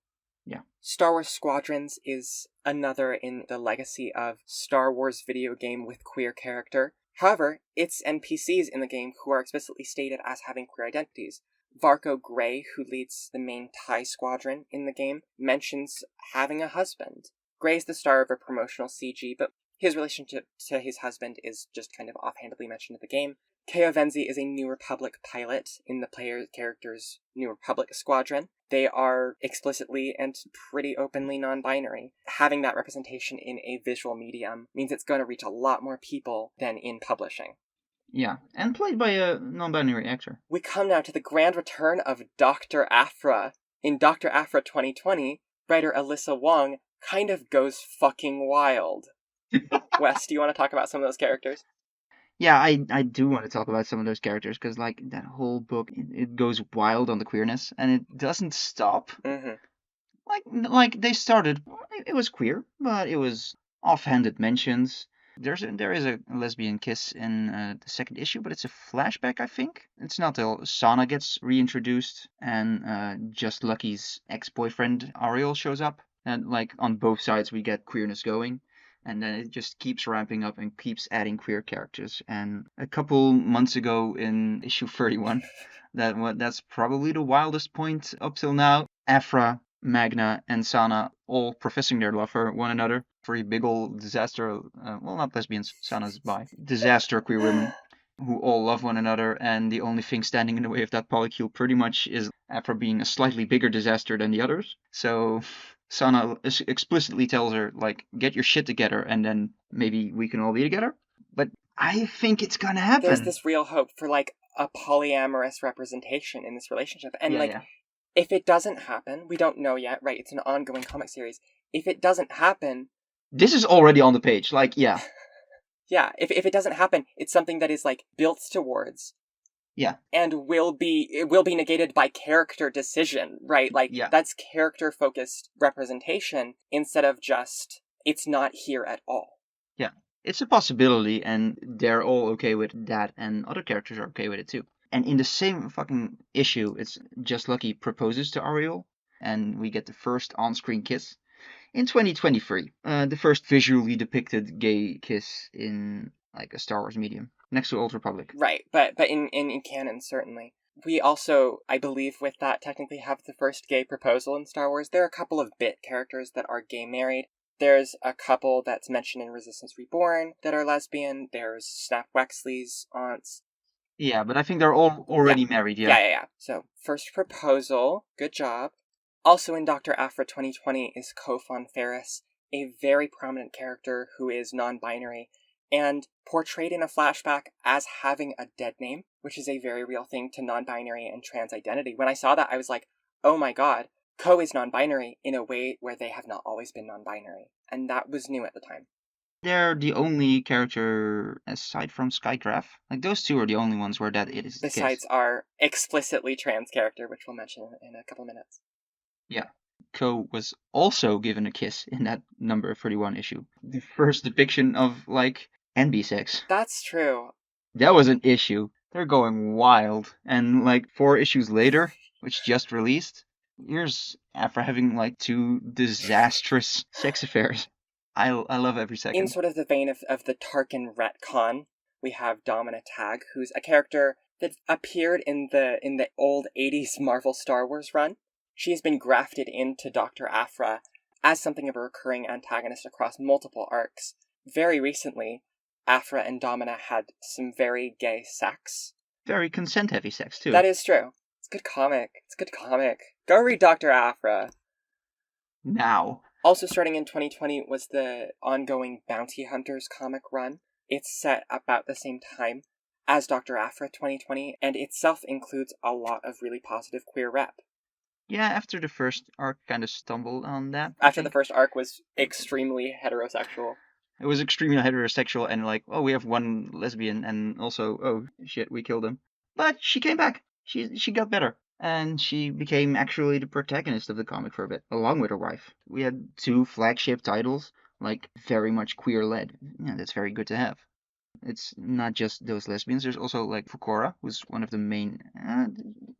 Yeah. Star Wars Squadrons is another in the legacy of Star Wars video game with queer character. However, it's NPCs in the game who are explicitly stated as having queer identities. Varco Gray, who leads the main TIE squadron in the game, mentions having a husband. Gray's the star of a promotional CG, but his relationship to his husband is just kind of offhandedly mentioned in the game. Keo Venzi is a New Republic pilot in the player character's New Republic squadron. They are explicitly and pretty openly non-binary. Having that representation in a visual medium means it's going to reach a lot more people than in publishing. Yeah, and played by a non-binary actor. We come now to the grand return of Dr. Aphra. In Dr. Aphra 2020, writer Alyssa Wong kind of goes fucking wild. Wes, do you want to talk about some of those characters? Yeah, I do want to talk about some of those characters, because, like, that whole book, it goes wild on the queerness, and it doesn't stop. Mm-hmm. Like they started, it was queer, but it was offhanded mentions. There is a lesbian kiss in the second issue, but it's a flashback, I think. It's not till Sana gets reintroduced and Just Lucky's ex-boyfriend Ariel shows up. And, like, on both sides we get queerness going. And then it just keeps ramping up and keeps adding queer characters. And a couple months ago in issue 31, that's probably the wildest point up till now. Aphra, Magna, and Sana all professing their love for one another. Three big old disaster, well, not lesbians, Sana's bi. Disaster queer women who all love one another, and the only thing standing in the way of that polycule pretty much is Aphra being a slightly bigger disaster than the others. So Sana explicitly tells her, like, get your shit together and then maybe we can all be together. But I think it's gonna happen. There's this real hope for, like, a polyamorous representation in this relationship. And, if it doesn't happen, we don't know yet, right? It's an ongoing comic series. If it doesn't happen... This is already on the page, like, yeah. Yeah, if it doesn't happen, it's something that is, like, built towards. Yeah. And it will be negated by character decision, right? Like, that's character-focused representation instead of just, it's not here at all. Yeah. It's a possibility, and they're all okay with that, and other characters are okay with it too. And in the same fucking issue, it's Just Lucky proposes to Ariel, and we get the first on-screen kiss. In 2023, the first visually depicted gay kiss in, like, a Star Wars medium, next to Old Republic. Right, but in canon, certainly. We also, I believe, with that, technically have the first gay proposal in Star Wars. There are a couple of bit characters that are gay married. There's a couple that's mentioned in Resistance Reborn that are lesbian. There's Snap Wexley's aunts. Yeah, but I think they're all already married, Yeah. So, first proposal, good job. Also in Dr. Aphra 2020 is Kofon Ferris, a very prominent character who is non-binary, and portrayed in a flashback as having a dead name, which is a very real thing to non-binary and trans identity. When I saw that, I was like, oh my god, Ko is non-binary in a way where they have not always been non-binary, and that was new at the time. They're the only character, aside from Skygraph. Like, those two are the only ones where that it is the case. Besides our explicitly trans character, which we'll mention in a couple minutes. Yeah. Ko was also given a kiss in that number 31 issue. The first depiction of, like, NB sex. That's true. That was an issue. They're going wild. And, like, 4 issues later, which just released, here's Aphra having, like, 2 disastrous sex affairs. I love every second. In sort of the vein of the Tarkin retcon, we have Domina Tag, who's a character that appeared in the old 80s Marvel Star Wars run. She has been grafted into Dr. Aphra as something of a recurring antagonist across multiple arcs. Very recently, Aphra and Domina had some very gay sex. Very consent-heavy sex, too. That is true. It's a good comic. Go read Dr. Aphra. Now. Also starting in 2020 was the ongoing Bounty Hunters comic run. It's set about the same time as Dr. Aphra 2020, and itself includes a lot of really positive queer rep. Yeah, after the first arc kind of stumbled on that. After the first arc was extremely heterosexual. It was extremely heterosexual and like, oh, we have one lesbian and also, oh, shit, we killed him. But she came back. She got better. And she became actually the protagonist of the comic for a bit, along with her wife. We had 2 flagship titles, like, very much queer-led. Yeah, that's very good to have. It's not just those lesbians. There's also, like, Fukora, who's one of the main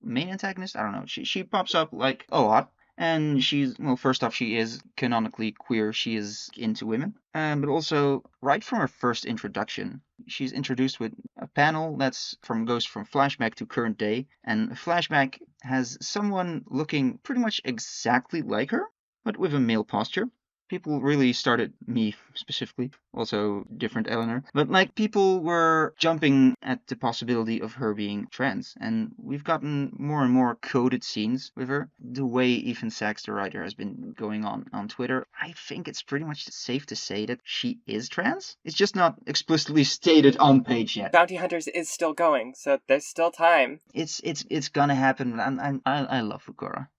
antagonists. I don't know. She pops up, like, a lot. And she's, well, first off, she is canonically queer. She is into women. But also, right from her first introduction, she's introduced with a panel goes from flashback to current day, and flashback has someone looking pretty much exactly like her, but with a male posture. People really started, me specifically, also different Eleanor, but like people were jumping at the possibility of her being trans, and we've gotten more and more coded scenes with her. The way Ethan Sachs, the writer, has been going on Twitter, I think it's pretty much safe to say that she is trans. It's just not explicitly stated on page yet. Bounty Hunters is still going, so there's still time. It's gonna happen, and I love Fukura.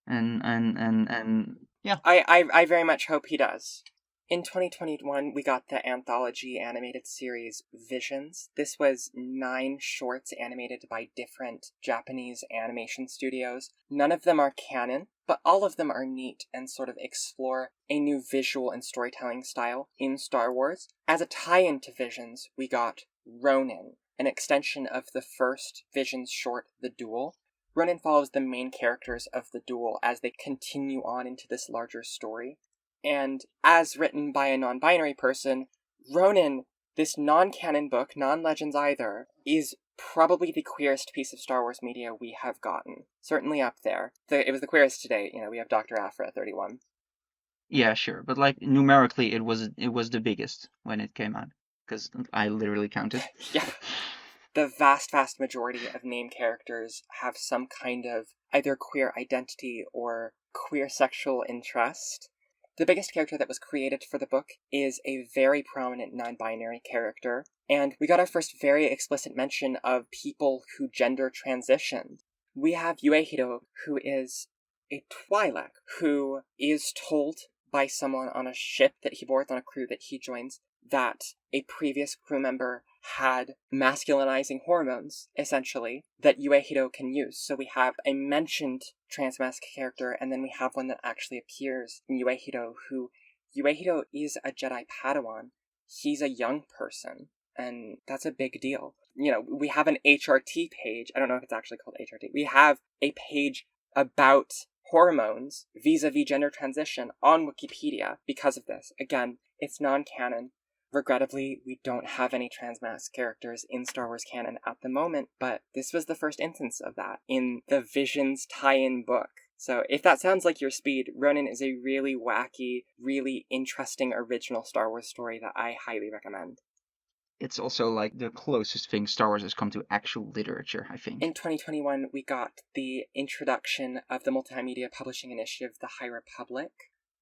And yeah. I very much hope he does. In 2021, we got the anthology animated series Visions. This was 9 shorts animated by different Japanese animation studios. None of them are canon, but all of them are neat and sort of explore a new visual and storytelling style in Star Wars. As a tie-in to Visions, we got Ronin, an extension of the first Visions short, The Duel. Ronin follows the main characters of The Duel as they continue on into this larger story. And as written by a non-binary person, Ronin, this non-canon book, non-legends either, is probably the queerest piece of Star Wars media we have gotten. Certainly up there. It was the queerest to date. We have Dr. Aphra at 31. Yeah, sure. But like numerically, it was the biggest when it came out. Because I literally counted. Yeah. The vast majority of named characters have some kind of either queer identity or queer sexual interest. The biggest character that was created for the book is a very prominent non-binary character, and we got our first very explicit mention of people who gender transitioned. We have Uehiro, who is a Twi'lek, who is told by someone on a ship that he boards, on a crew that he joins, that a previous crew member had masculinizing hormones, essentially, that Uehiro can use. So we have a mentioned transmasc character, and then we have one that actually appears in Uehiro, Uehiro is a Jedi Padawan. He's a young person, and that's a big deal. We have an HRT page. I don't know if it's actually called HRT. We have a page about hormones vis-a-vis gender transition on Wikipedia because of this. Again, it's non-canon. Regrettably, we don't have any transmasc characters in Star Wars canon at the moment, but this was the first instance of that in the Visions tie-in book. So if that sounds like your speed, Ronin is a really wacky, really interesting original Star Wars story that I highly recommend. It's also like the closest thing Star Wars has come to actual literature, I think. In 2021, we got the introduction of the multimedia publishing initiative, The High Republic.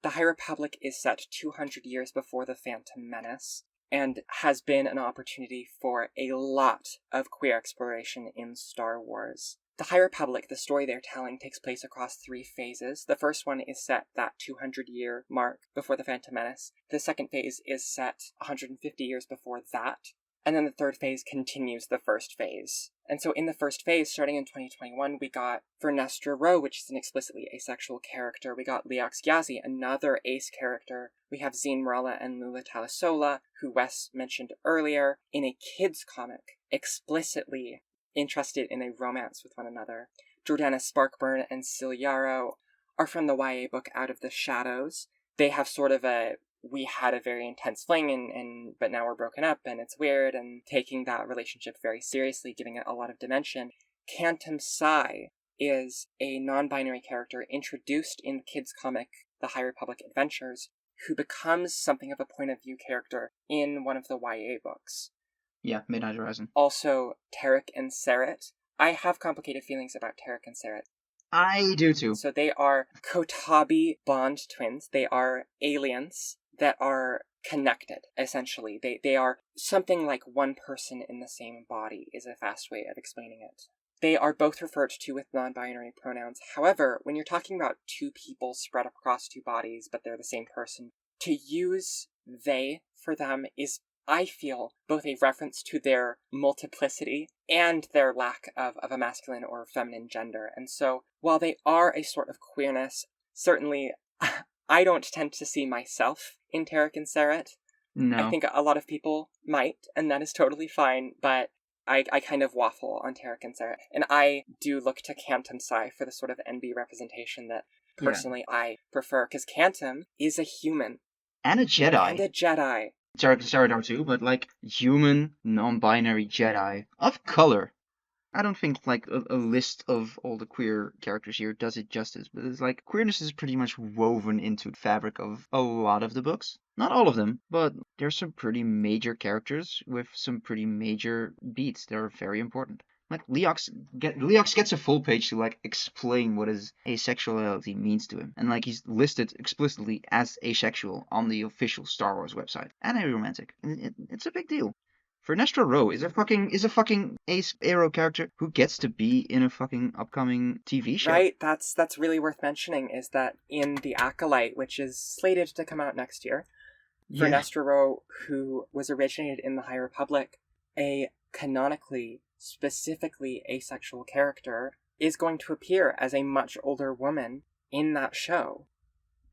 The High Republic is set 200 years before The Phantom Menace, and has been an opportunity for a lot of queer exploration in Star Wars. The High Republic, the story they're telling, takes place across 3 phases. The first one is set that 200-year mark before The Phantom Menace. The second phase is set 150 years before that. And then the third phase continues the first phase. And so in the first phase, starting in 2021, we got Vernestra Rowe, which is an explicitly asexual character. We got Leox Yazzie, another ace character. We have Zine Morella and Lula Talisola, who Wes mentioned earlier, in a kids' comic, explicitly interested in a romance with one another. Jordana Sparkburn and Ciliaro are from the YA book Out of the Shadows. They have sort of we had a very intense fling, but now we're broken up, and it's weird, and taking that relationship very seriously, giving it a lot of dimension. Cantum Psy is a non-binary character introduced in the kids' comic The High Republic Adventures, who becomes something of a point-of-view character in one of the YA books. Yeah, Midnight Horizon. Also, Tarek and Seret. I have complicated feelings about Tarek and Seret. I do too. So they are Kotabi Bond twins. They are aliens that are connected, essentially. They are something like one person in the same body is a fast way of explaining it. They are both referred to with non-binary pronouns. However, when you're talking about 2 people spread across 2 bodies, but they're the same person, to use they for them is, I feel, both a reference to their multiplicity and their lack of a masculine or feminine gender. And so, while they are a sort of queerness, certainly I don't tend to see myself in Tarek and Seret. No. I think a lot of people might, and that is totally fine, but I kind of waffle on Tarek and Seret. And I do look to Cantum Psy for the sort of NB representation that personally I prefer, because Cantum is a human. And a Jedi. And a Jedi. Saradar too, but like human, non-binary Jedi of color. I don't think like a list of all the queer characters here does it justice, but it's like queerness is pretty much woven into the fabric of a lot of the books. Not all of them, but there's some pretty major characters with some pretty major beats that are very important. Like Leox gets a full page to like explain what his asexuality means to him, and like he's listed explicitly as asexual on the official Star Wars website and aromantic. It's a big deal. Vernestra Rowe is a fucking Ace Arrow character who gets to be in a fucking upcoming TV show. Right, that's really worth mentioning, is that in The Acolyte, which is slated to come out next year, Vernestra Rowe, who was originated in the High Republic, a canonically, specifically asexual character, is going to appear as a much older woman in that show.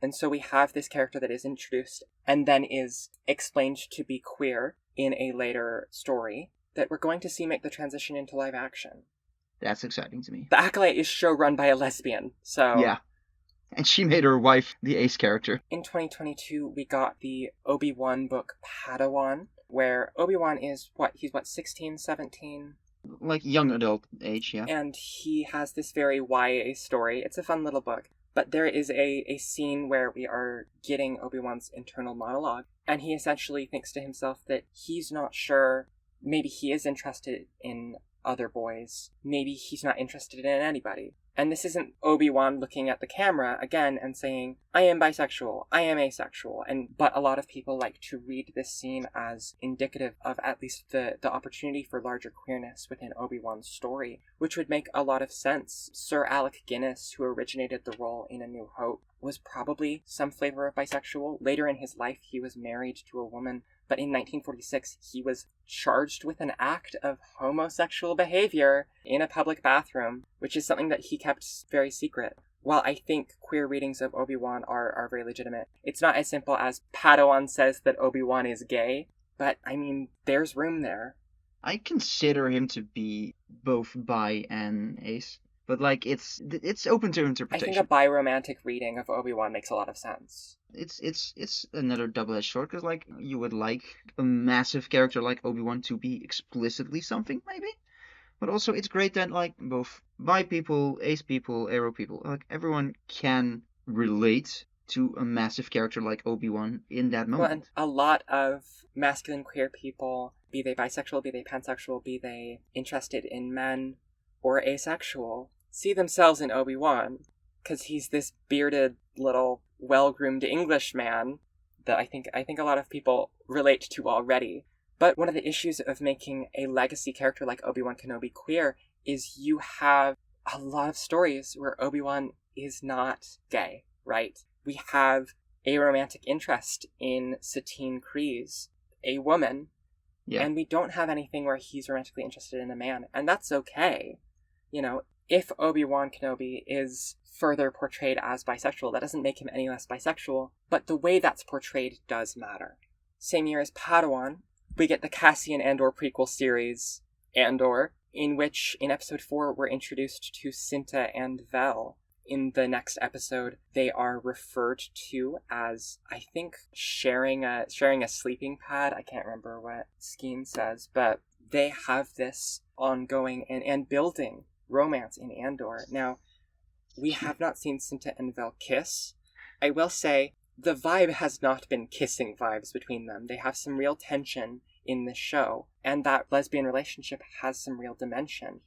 And so we have this character that is introduced and then is explained to be queer in a later story that we're going to see make the transition into live action. That's exciting to me. The Acolyte is show run by a lesbian, so... Yeah. And she made her wife the Ace character. In 2022, we got the Obi-Wan book Padawan, where Obi-Wan is, he's 16, 17? Like young adult age, yeah. And he has this very YA story. It's a fun little book. But there is a scene where we are getting Obi-Wan's internal monologue, and he essentially thinks to himself that he's not sure, maybe he is interested in other boys, maybe he's not interested in anybody. And this isn't Obi-Wan looking at the camera again and saying, I am bisexual, I am asexual. But a lot of people like to read this scene as indicative of at least the opportunity for larger queerness within Obi-Wan's story, which would make a lot of sense. Sir Alec Guinness, who originated the role in A New Hope, was probably some flavor of bisexual. Later in his life, he was married to a woman, but in 1946, he was charged with an act of homosexual behavior in a public bathroom, which is something that he kept very secret. While I think queer readings of Obi-Wan are very legitimate, it's not as simple as Padawan says that Obi-Wan is gay, but, I mean, there's room there. I consider him to be both bi and ace, but, like, it's open to interpretation. I think a bi-romantic reading of Obi-Wan makes a lot of sense. It's another double-edged sword, because, like, you would like a massive character like Obi-Wan to be explicitly something, maybe? But also, it's great that, like, both bi people, ace people, arrow people, like, everyone can relate to a massive character like Obi-Wan in that moment. Well, and a lot of masculine queer people, be they bisexual, be they pansexual, be they interested in men or asexual, see themselves in Obi-Wan, because he's this bearded little well-groomed Englishman that I think a lot of people relate to already. But one of the issues of making a legacy character like Obi-Wan Kenobi queer is you have a lot of stories where Obi-Wan is not gay, right? We have a romantic interest in Satine Kryze, a woman, and we don't have anything where he's romantically interested in a man, and that's okay. You know, if Obi-Wan Kenobi is further portrayed as bisexual, that doesn't make him any less bisexual, but the way that's portrayed does matter. Same year as Padawan, we get the Cassian Andor prequel series, Andor, in which, in episode 4, we're introduced to Cinta and Vel. In the next episode, they are referred to as, I think, sharing a sleeping pad. I can't remember what Skeen says, but they have this ongoing and building romance in Andor. Now, we have not seen Cinta and Vel kiss. I will say, the vibe has not been kissing vibes between them. They have some real tension in the show, and that lesbian relationship has some real dimension.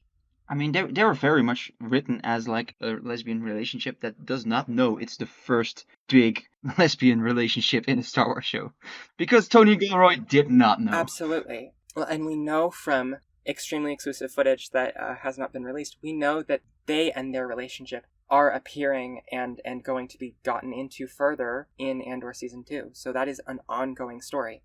I mean, they were very much written as, like, a lesbian relationship that does not know it's the first big lesbian relationship in a Star Wars show. Because Tony Gilroy did not know. Absolutely. Well, and we know from extremely exclusive footage that has not been released, we know that they and their relationship are appearing and going to be gotten into further in Andor Season 2. So that is an ongoing story.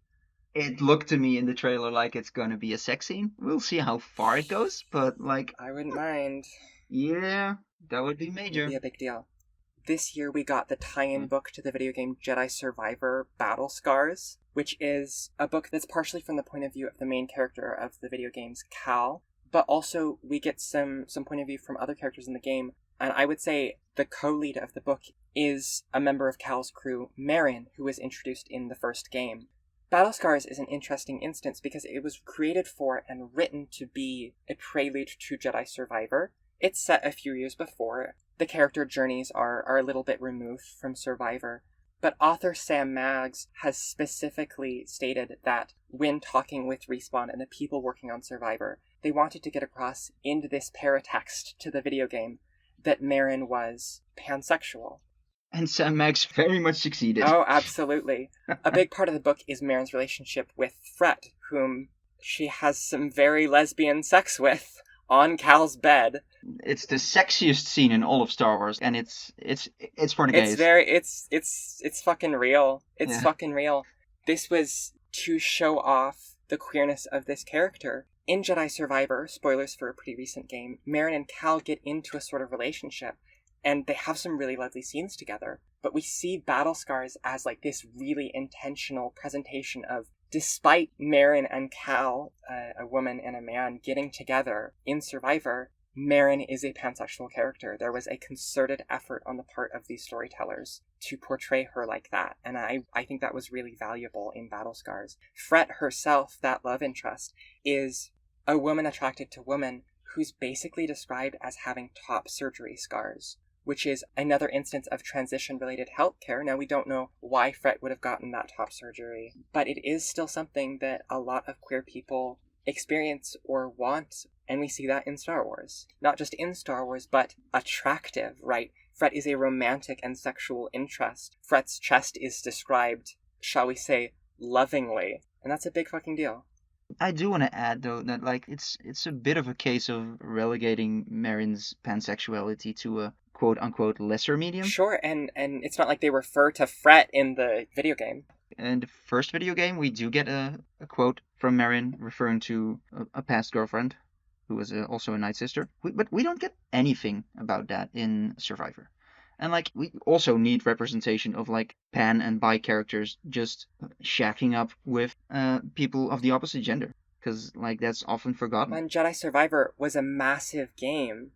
It looked to me in the trailer like it's going to be a sex scene. We'll see how far it goes, but, like... I wouldn't mind. Yeah, that would be major. It would be a big deal. This year we got the tie-in book to the video game Jedi Survivor Battle Scars, which is a book that's partially from the point of view of the main character of the video games, Cal, but also we get some point of view from other characters in the game, and I would say the co-lead of the book is a member of Cal's crew, Marin, who was introduced in the first game. Battle Scars is an interesting instance because it was created for and written to be a prelude to Jedi Survivor. It's set a few years before. The character journeys are a little bit removed from Survivor. But author Sam Maggs has specifically stated that when talking with Respawn and the people working on Survivor, they wanted to get across in this paratext to the video game that Merrin was pansexual. And Sam Maggs very much succeeded. Oh, absolutely. A big part of the book is Merrin's relationship with Fret, whom she has some very lesbian sex with on Cal's bed. It's the sexiest scene in all of Star Wars, and it's for the gays. It's fucking real. It's fucking real. This was to show off the queerness of this character. In Jedi Survivor, spoilers for a pretty recent game, Merrin and Cal get into a sort of relationship, and they have some really lovely scenes together. But we see Battle Scars as like this really intentional presentation of, despite Merrin and Cal, a woman and a man, getting together in Survivor, Merrin is a pansexual character. There was a concerted effort on the part of these storytellers to portray her like that, and I think that was really valuable in Battle Scars. Fret herself, that love interest, is a woman attracted to woman who's basically described as having top surgery scars, which is another instance of transition-related healthcare. Now, we don't know why Fret would have gotten that top surgery, but it is still something that a lot of queer people experience or want, and we see that in Star Wars. Not just in Star Wars, but attractive, right? Fret is a romantic and sexual interest. Fret's chest is described, shall we say, lovingly, and that's a big fucking deal. I do want to add, though, that like it's a bit of a case of relegating Merrin's pansexuality to a quote-unquote lesser medium. Sure, and it's not like they refer to Fret in the video game. In the first video game, we do get a quote from Merrin referring to a past girlfriend who was also a Night Sister. But we don't get anything about that in Survivor. And like we also need representation of like pan and bi characters just shacking up with people of the opposite gender, because like that's often forgotten. And Jedi Survivor was a massive game.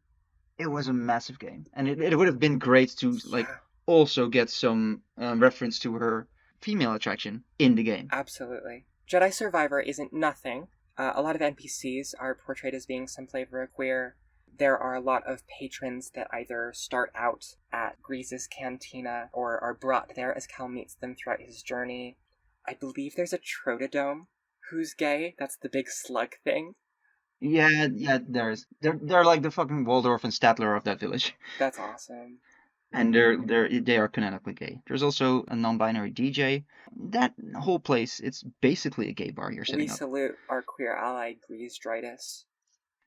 It was a massive game, and it would have been great to like also get some reference to her female attraction in the game. Absolutely. Jedi Survivor isn't nothing. A lot of NPCs are portrayed as being some flavor of queer. There are a lot of patrons that either start out at Grease's Cantina or are brought there as Cal meets them throughout his journey. I believe there's a Trotodome who's gay. That's the big slug thing. Yeah, there's they're like the fucking Waldorf and Statler of that village. That's awesome. And they are canonically gay. There's also a non-binary DJ. That whole place, it's basically a gay bar you're setting up. We salute our queer ally, Grease-dritis.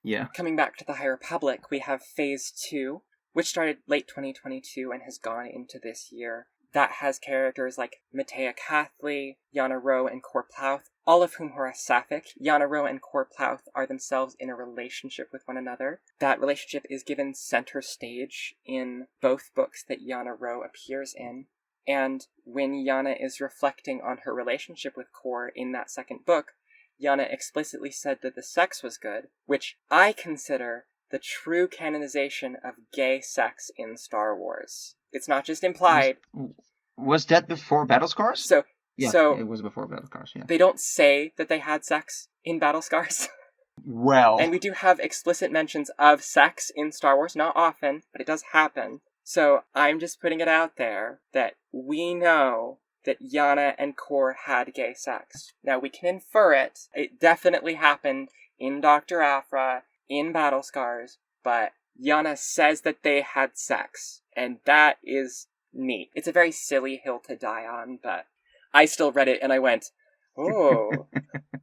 Yeah. Coming back to the High Republic, we have Phase 2, which started late 2022 and has gone into this year. That has characters like Matea Cathly, Yana Rowe, and Cor Plouth, all of whom are sapphic. Yana Rowe and Cor Plouth are themselves in a relationship with one another. That relationship is given center stage in both books that Yana Rowe appears in. And when Yana is reflecting on her relationship with Cor in that second book, Yana explicitly said that the sex was good, which I consider the true canonization of gay sex in Star Wars. It's not just implied. Was that before Battle Scars? So it was before Battle Scars, yeah. They don't say that they had sex in Battle Scars. Well. And we do have explicit mentions of sex in Star Wars, not often, but it does happen. So I'm just putting it out there that we know that Yana and Cor had gay sex. Now, we can infer it. It definitely happened in Dr. Aphra, in Battle Scars, but Yana says that they had sex, and that is neat. It's a very silly hill to die on, but I still read it and I went, oh.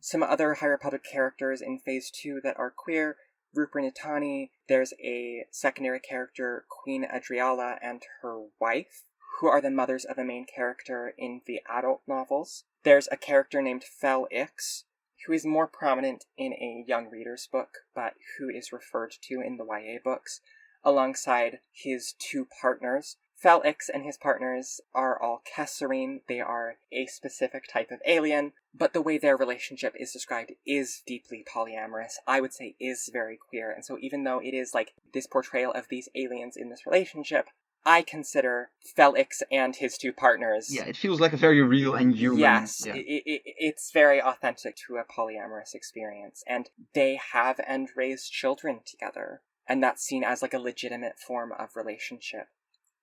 Some other High Republic characters in Phase 2 that are queer: Rupert Nitani. There's a secondary character, Queen Adriala, and her wife, who are the mothers of a main character in the adult novels. There's a character named Fel Ix, who is more prominent in a young reader's book, but who is referred to in the YA books, alongside his two partners. Fel Ix and his partners are all Kesserine. They are a specific type of alien, but the way their relationship is described is deeply polyamorous. I would say is very queer, and so even though it is like this portrayal of these aliens in this relationship, I consider Felix and his two partners. Yeah, it feels like a very real and human. Yes, yeah. it's very authentic to a polyamorous experience, and they have and raise children together, and that's seen as like a legitimate form of relationship.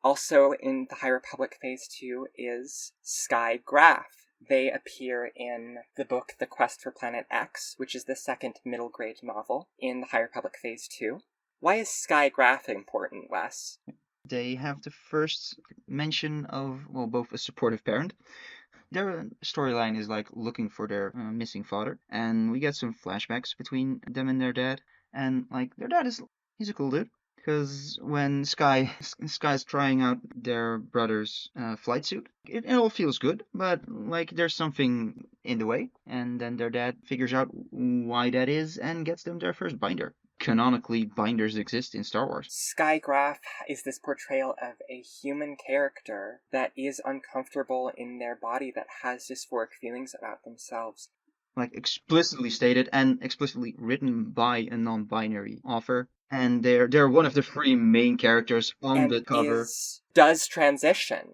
Also in the High Republic Phase 2 is Sky Graf. They appear in the book The Quest for Planet X, which is the second middle grade novel in the High Republic Phase 2. Why is Sky Graf important, Wes? They have the first mention of, well, both a supportive parent. Their storyline is like looking for their missing father, and we get some flashbacks between them and their dad. And like their dad he's a cool dude, because when Sky's trying out their brother's flight suit, it all feels good, but like there's something in the way, and then their dad figures out why that is and gets them their first binder. Canonically, binders exist in Star Wars. Sky Graf is this portrayal of a human character that is uncomfortable in their body, that has dysphoric feelings about themselves. Like explicitly stated and explicitly written by a non-binary author. And they're one of the three main characters on the cover. Does transition.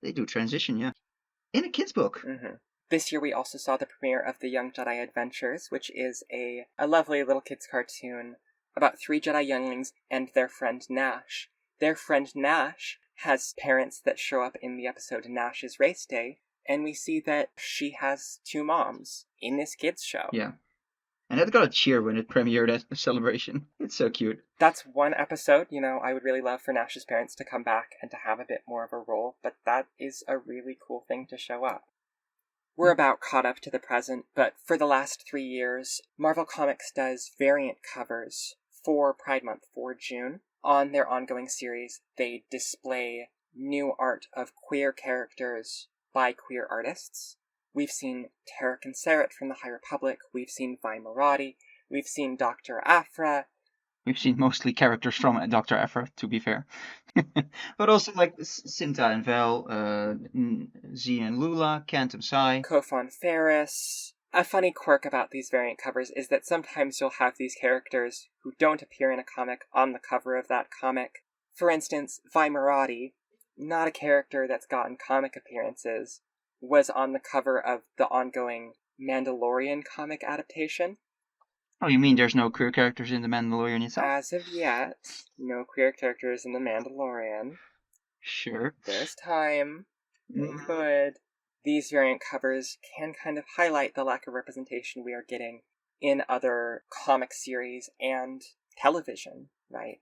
They do transition, yeah. In a kid's book. Mm-hmm. This year we also saw the premiere of The Young Jedi Adventures, which is a lovely little kids cartoon about 3 Jedi younglings and their friend Nash. Their friend Nash has parents that show up in the episode Nash's Race Day, and we see that she has 2 moms in this kids show. Yeah. And it got a cheer when it premiered at Celebration. It's so cute. That's one episode, I would really love for Nash's parents to come back and to have a bit more of a role, but that is a really cool thing to show up. We're about caught up to the present, but for the last 3 years, Marvel Comics does variant covers for Pride Month, for June. On their ongoing series, they display new art of queer characters by queer artists. We've seen Tarek and Sarat from the High Republic, we've seen Vi Maradi, we've seen Dr. Aphra. We've seen mostly characters from Dr. Aphra, to be fair. But also like Cinta and Vel, Z and Lula, Kant and Sai. Kofon Ferris. A funny quirk about these variant covers is that sometimes you'll have these characters who don't appear in a comic on the cover of that comic. For instance, Vi Maradi, not a character that's gotten comic appearances, was on the cover of the ongoing Mandalorian comic adaptation. Oh, you mean there's no queer characters in The Mandalorian itself? As of yet, no queer characters in The Mandalorian. Sure. There's time. They could. These variant covers can kind of highlight the lack of representation we are getting in other comic series and television, right?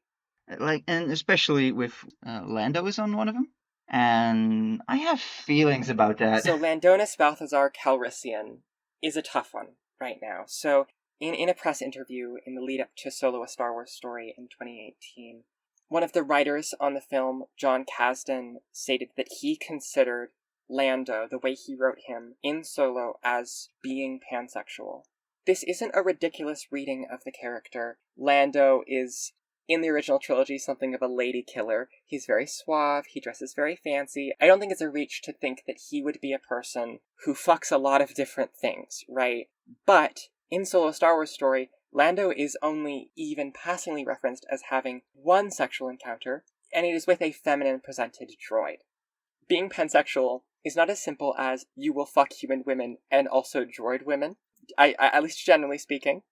Like, and especially with Lando is on one of them. And I have feelings about that. So Landonis Balthazar Calrissian is a tough one right now. So in a press interview in the lead up to Solo: A Star Wars Story in 2018, one of the writers on the film, John Kasdan, stated that he considered Lando, the way he wrote him in Solo, as being pansexual. This isn't a ridiculous reading of the character. Lando is, in the original trilogy, something of a lady killer. He's very suave, he dresses very fancy. I don't think it's a reach to think that he would be a person who fucks a lot of different things, right? But in Solo: Star Wars Story, Lando is only even passingly referenced as having one sexual encounter, and it is with a feminine presented droid. Being pansexual is not as simple as you will fuck human women and also droid women, I at least generally speaking.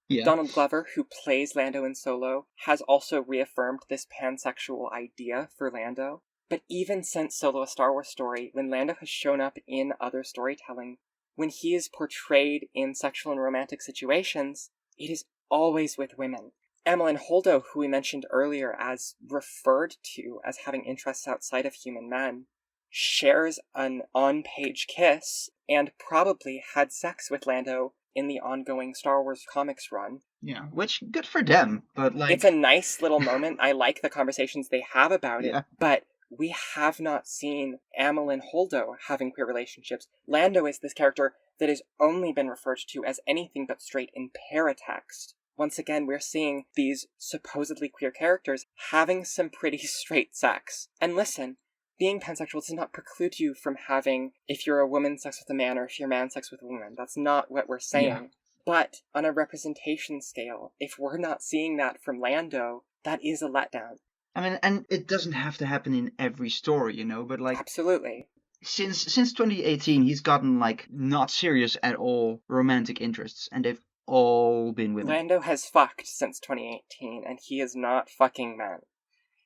Yeah. Donald Glover, who plays Lando in Solo, has also reaffirmed this pansexual idea for Lando. But even since Solo: A Star Wars Story, when Lando has shown up in other storytelling, when he is portrayed in sexual and romantic situations, it is always with women. Emmeline Holdo, who we mentioned earlier as referred to as having interests outside of human men, shares an on-page kiss and probably had sex with Lando in the ongoing Star Wars comics run. Yeah, which, good for them, but like... It's a nice little moment. I like the conversations they have about it, but we have not seen Emmeline Holdo having queer relationships. Lando is this character that has only been referred to as anything but straight in paratext. Once again, we're seeing these supposedly queer characters having some pretty straight sex. And listen, being pansexual does not preclude you from having, if you're a woman, sex with a man, or if you're a man, sex with a woman. That's not what we're saying. Yeah. But on a representation scale, if we're not seeing that from Lando, that is a letdown. I mean, and it doesn't have to happen in every story, but like Absolutely. since 2018, he's gotten like not serious at all romantic interests, and they've all been women. Lando has fucked since 2018, and he is not fucking men.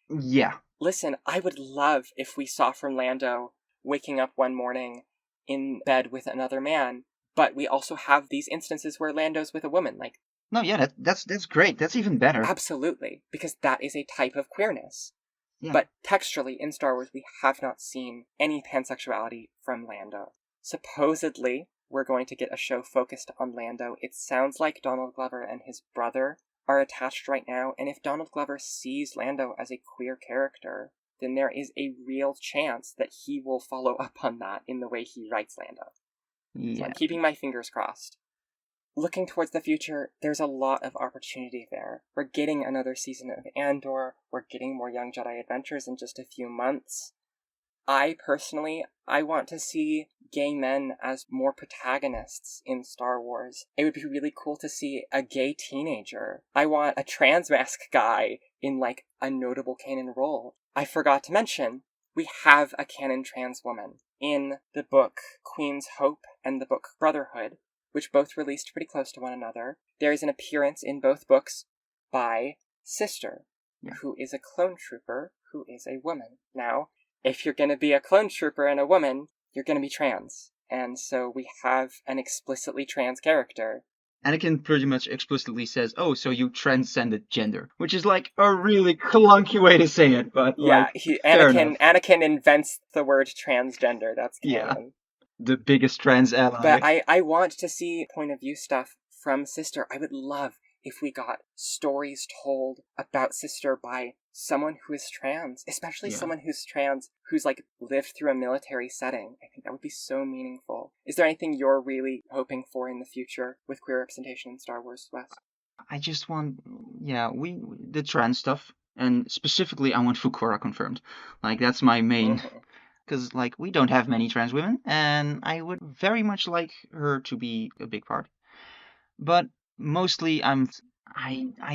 Yeah. Listen, I would love if we saw from Lando waking up one morning in bed with another man, but we also have these instances where Lando's with a woman. Like, no, yeah, that's great. That's even better. Absolutely, because that is a type of queerness. Yeah. But textually, in Star Wars, we have not seen any pansexuality from Lando. Supposedly, we're going to get a show focused on Lando. It sounds like Donald Glover and his brother are attached right now, and if Donald Glover sees Lando as a queer character, then there is a real chance that he will follow up on that in the way he writes Lando. Yeah. So I'm keeping my fingers crossed. Looking towards the future, there's a lot of opportunity there. We're getting another season of Andor, we're getting more Young Jedi Adventures in just a few months. I want to see gay men as more protagonists in Star Wars. It would be really cool to see a gay teenager. I want a trans mask guy in, like, a notable canon role. I forgot to mention, we have a canon trans woman in the book Queen's Hope and the book Brotherhood, which both released pretty close to one another. There is an appearance in both books by Sister, who is a clone trooper, who is a woman. Now, if you're going to be a clone trooper and a woman, you're going to be trans. And so we have an explicitly trans character. Anakin pretty much explicitly says, "Oh, so you transcended gender," which is like a really clunky way to say it, but yeah, like, Anakin invents the word transgender. That's canon. Yeah. The biggest trans ally. But I want to see point of view stuff from Sister. I would love if we got stories told about Sister by someone who is trans, especially someone who's trans, who's like lived through a military setting. I think that would be so meaningful. Is there anything you're really hoping for in the future with queer representation in Star Wars, Wes? I just want, the trans stuff, and specifically I want Fukora confirmed. Like, that's my main, because like we don't have many trans women, and I would very much like her to be a big part. But mostly I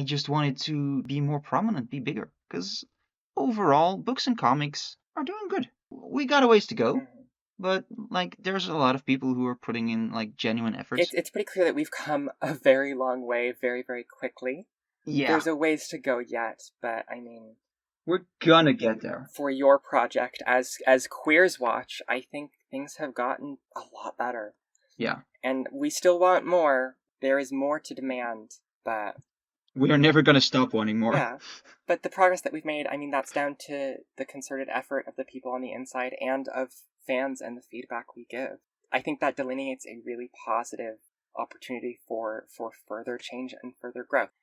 just want it to be more prominent, be bigger, because overall books and comics are doing good. We got a ways to go, but like there's a lot of people who are putting in like genuine efforts. It's pretty clear that we've come a very long way very, very quickly. Yeah. There's a ways to go yet, but I mean, we're gonna get there. For your project as QueerSWatch, I think things have gotten a lot better. Yeah. And we still want more. There is more to demand, but we are never going to stop wanting more. Yeah, but the progress that we've made, I mean, that's down to the concerted effort of the people on the inside and of fans and the feedback we give. I think that delineates a really positive opportunity for further change and further growth.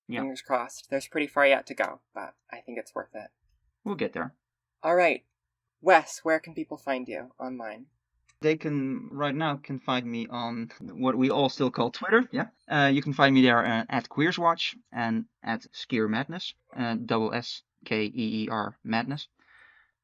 Yeah. Fingers crossed. There's pretty far yet to go, but I think it's worth it. We'll get there. All right. Wes, where can people find you online? They can find me on what we all still call Twitter. Yeah. You can find me there at QueerSWatch and at Skeer Madness. SSKEER Madness.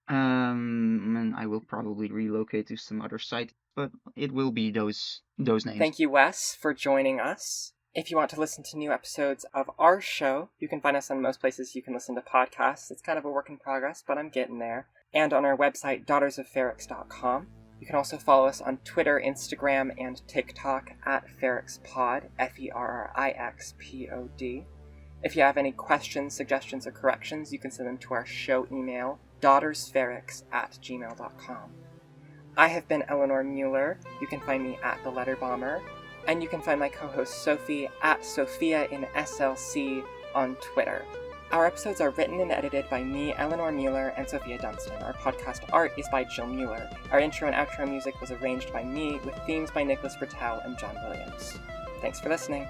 And I will probably relocate to some other site, but it will be those names. Thank you, Wes, for joining us. If you want to listen to new episodes of our show, you can find us on most places you can listen to podcasts. It's kind of a work in progress, but I'm getting there. And on our website, daughtersofferrix.com. You can also follow us on Twitter, Instagram, and TikTok at FerrixPod, FerrixPod. If you have any questions, suggestions, or corrections, you can send them to our show email, daughtersferrix@gmail.com. I have been Eleanor Mueller. You can find me at The Letter Bomber. And you can find my co-host Sophie at Sophia in SLC on Twitter. Our episodes are written and edited by me, Eleanor Mueller, and Sophia Dunstan. Our podcast art is by Jill Mueller. Our intro and outro music was arranged by me, with themes by Nicholas Bertel and John Williams. Thanks for listening.